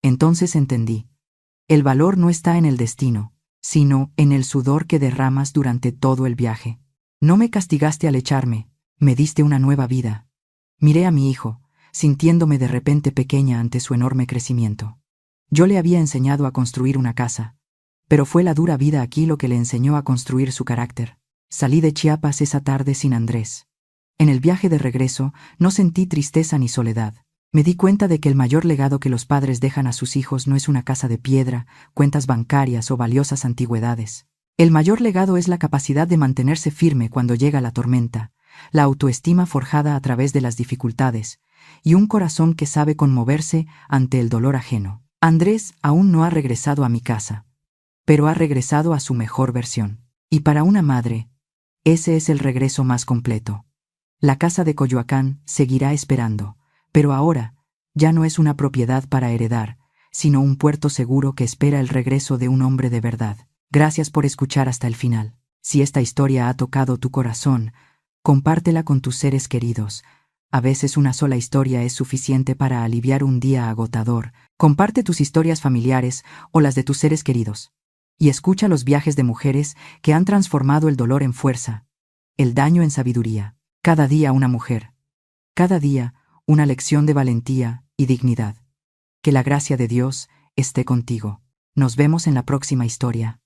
Entonces entendí. El valor no está en el destino, sino en el sudor que derramas durante todo el viaje. No me castigaste al echarme, me diste una nueva vida. Miré a mi hijo, sintiéndome de repente pequeña ante su enorme crecimiento. Yo le había enseñado a construir una casa, pero fue la dura vida aquí lo que le enseñó a construir su carácter. Salí de Chiapas esa tarde sin Andrés. En el viaje de regreso no sentí tristeza ni soledad. Me di cuenta de que el mayor legado que los padres dejan a sus hijos no es una casa de piedra, cuentas bancarias o valiosas antigüedades. El mayor legado es la capacidad de mantenerse firme cuando llega la tormenta, la autoestima forjada a través de las dificultades, y un corazón que sabe conmoverse ante el dolor ajeno. Andrés aún no ha regresado a mi casa, pero ha regresado a su mejor versión. Y para una madre, ese es el regreso más completo. La casa de Coyoacán seguirá esperando, pero ahora ya no es una propiedad para heredar, sino un puerto seguro que espera el regreso de un hombre de verdad. Gracias por escuchar hasta el final. Si esta historia ha tocado tu corazón, compártela con tus seres queridos. A veces una sola historia es suficiente para aliviar un día agotador. Comparte tus historias familiares o las de tus seres queridos. Y escucha los viajes de mujeres que han transformado el dolor en fuerza, el daño en sabiduría. Cada día una mujer. Cada día una lección de valentía y dignidad. Que la gracia de Dios esté contigo. Nos vemos en la próxima historia.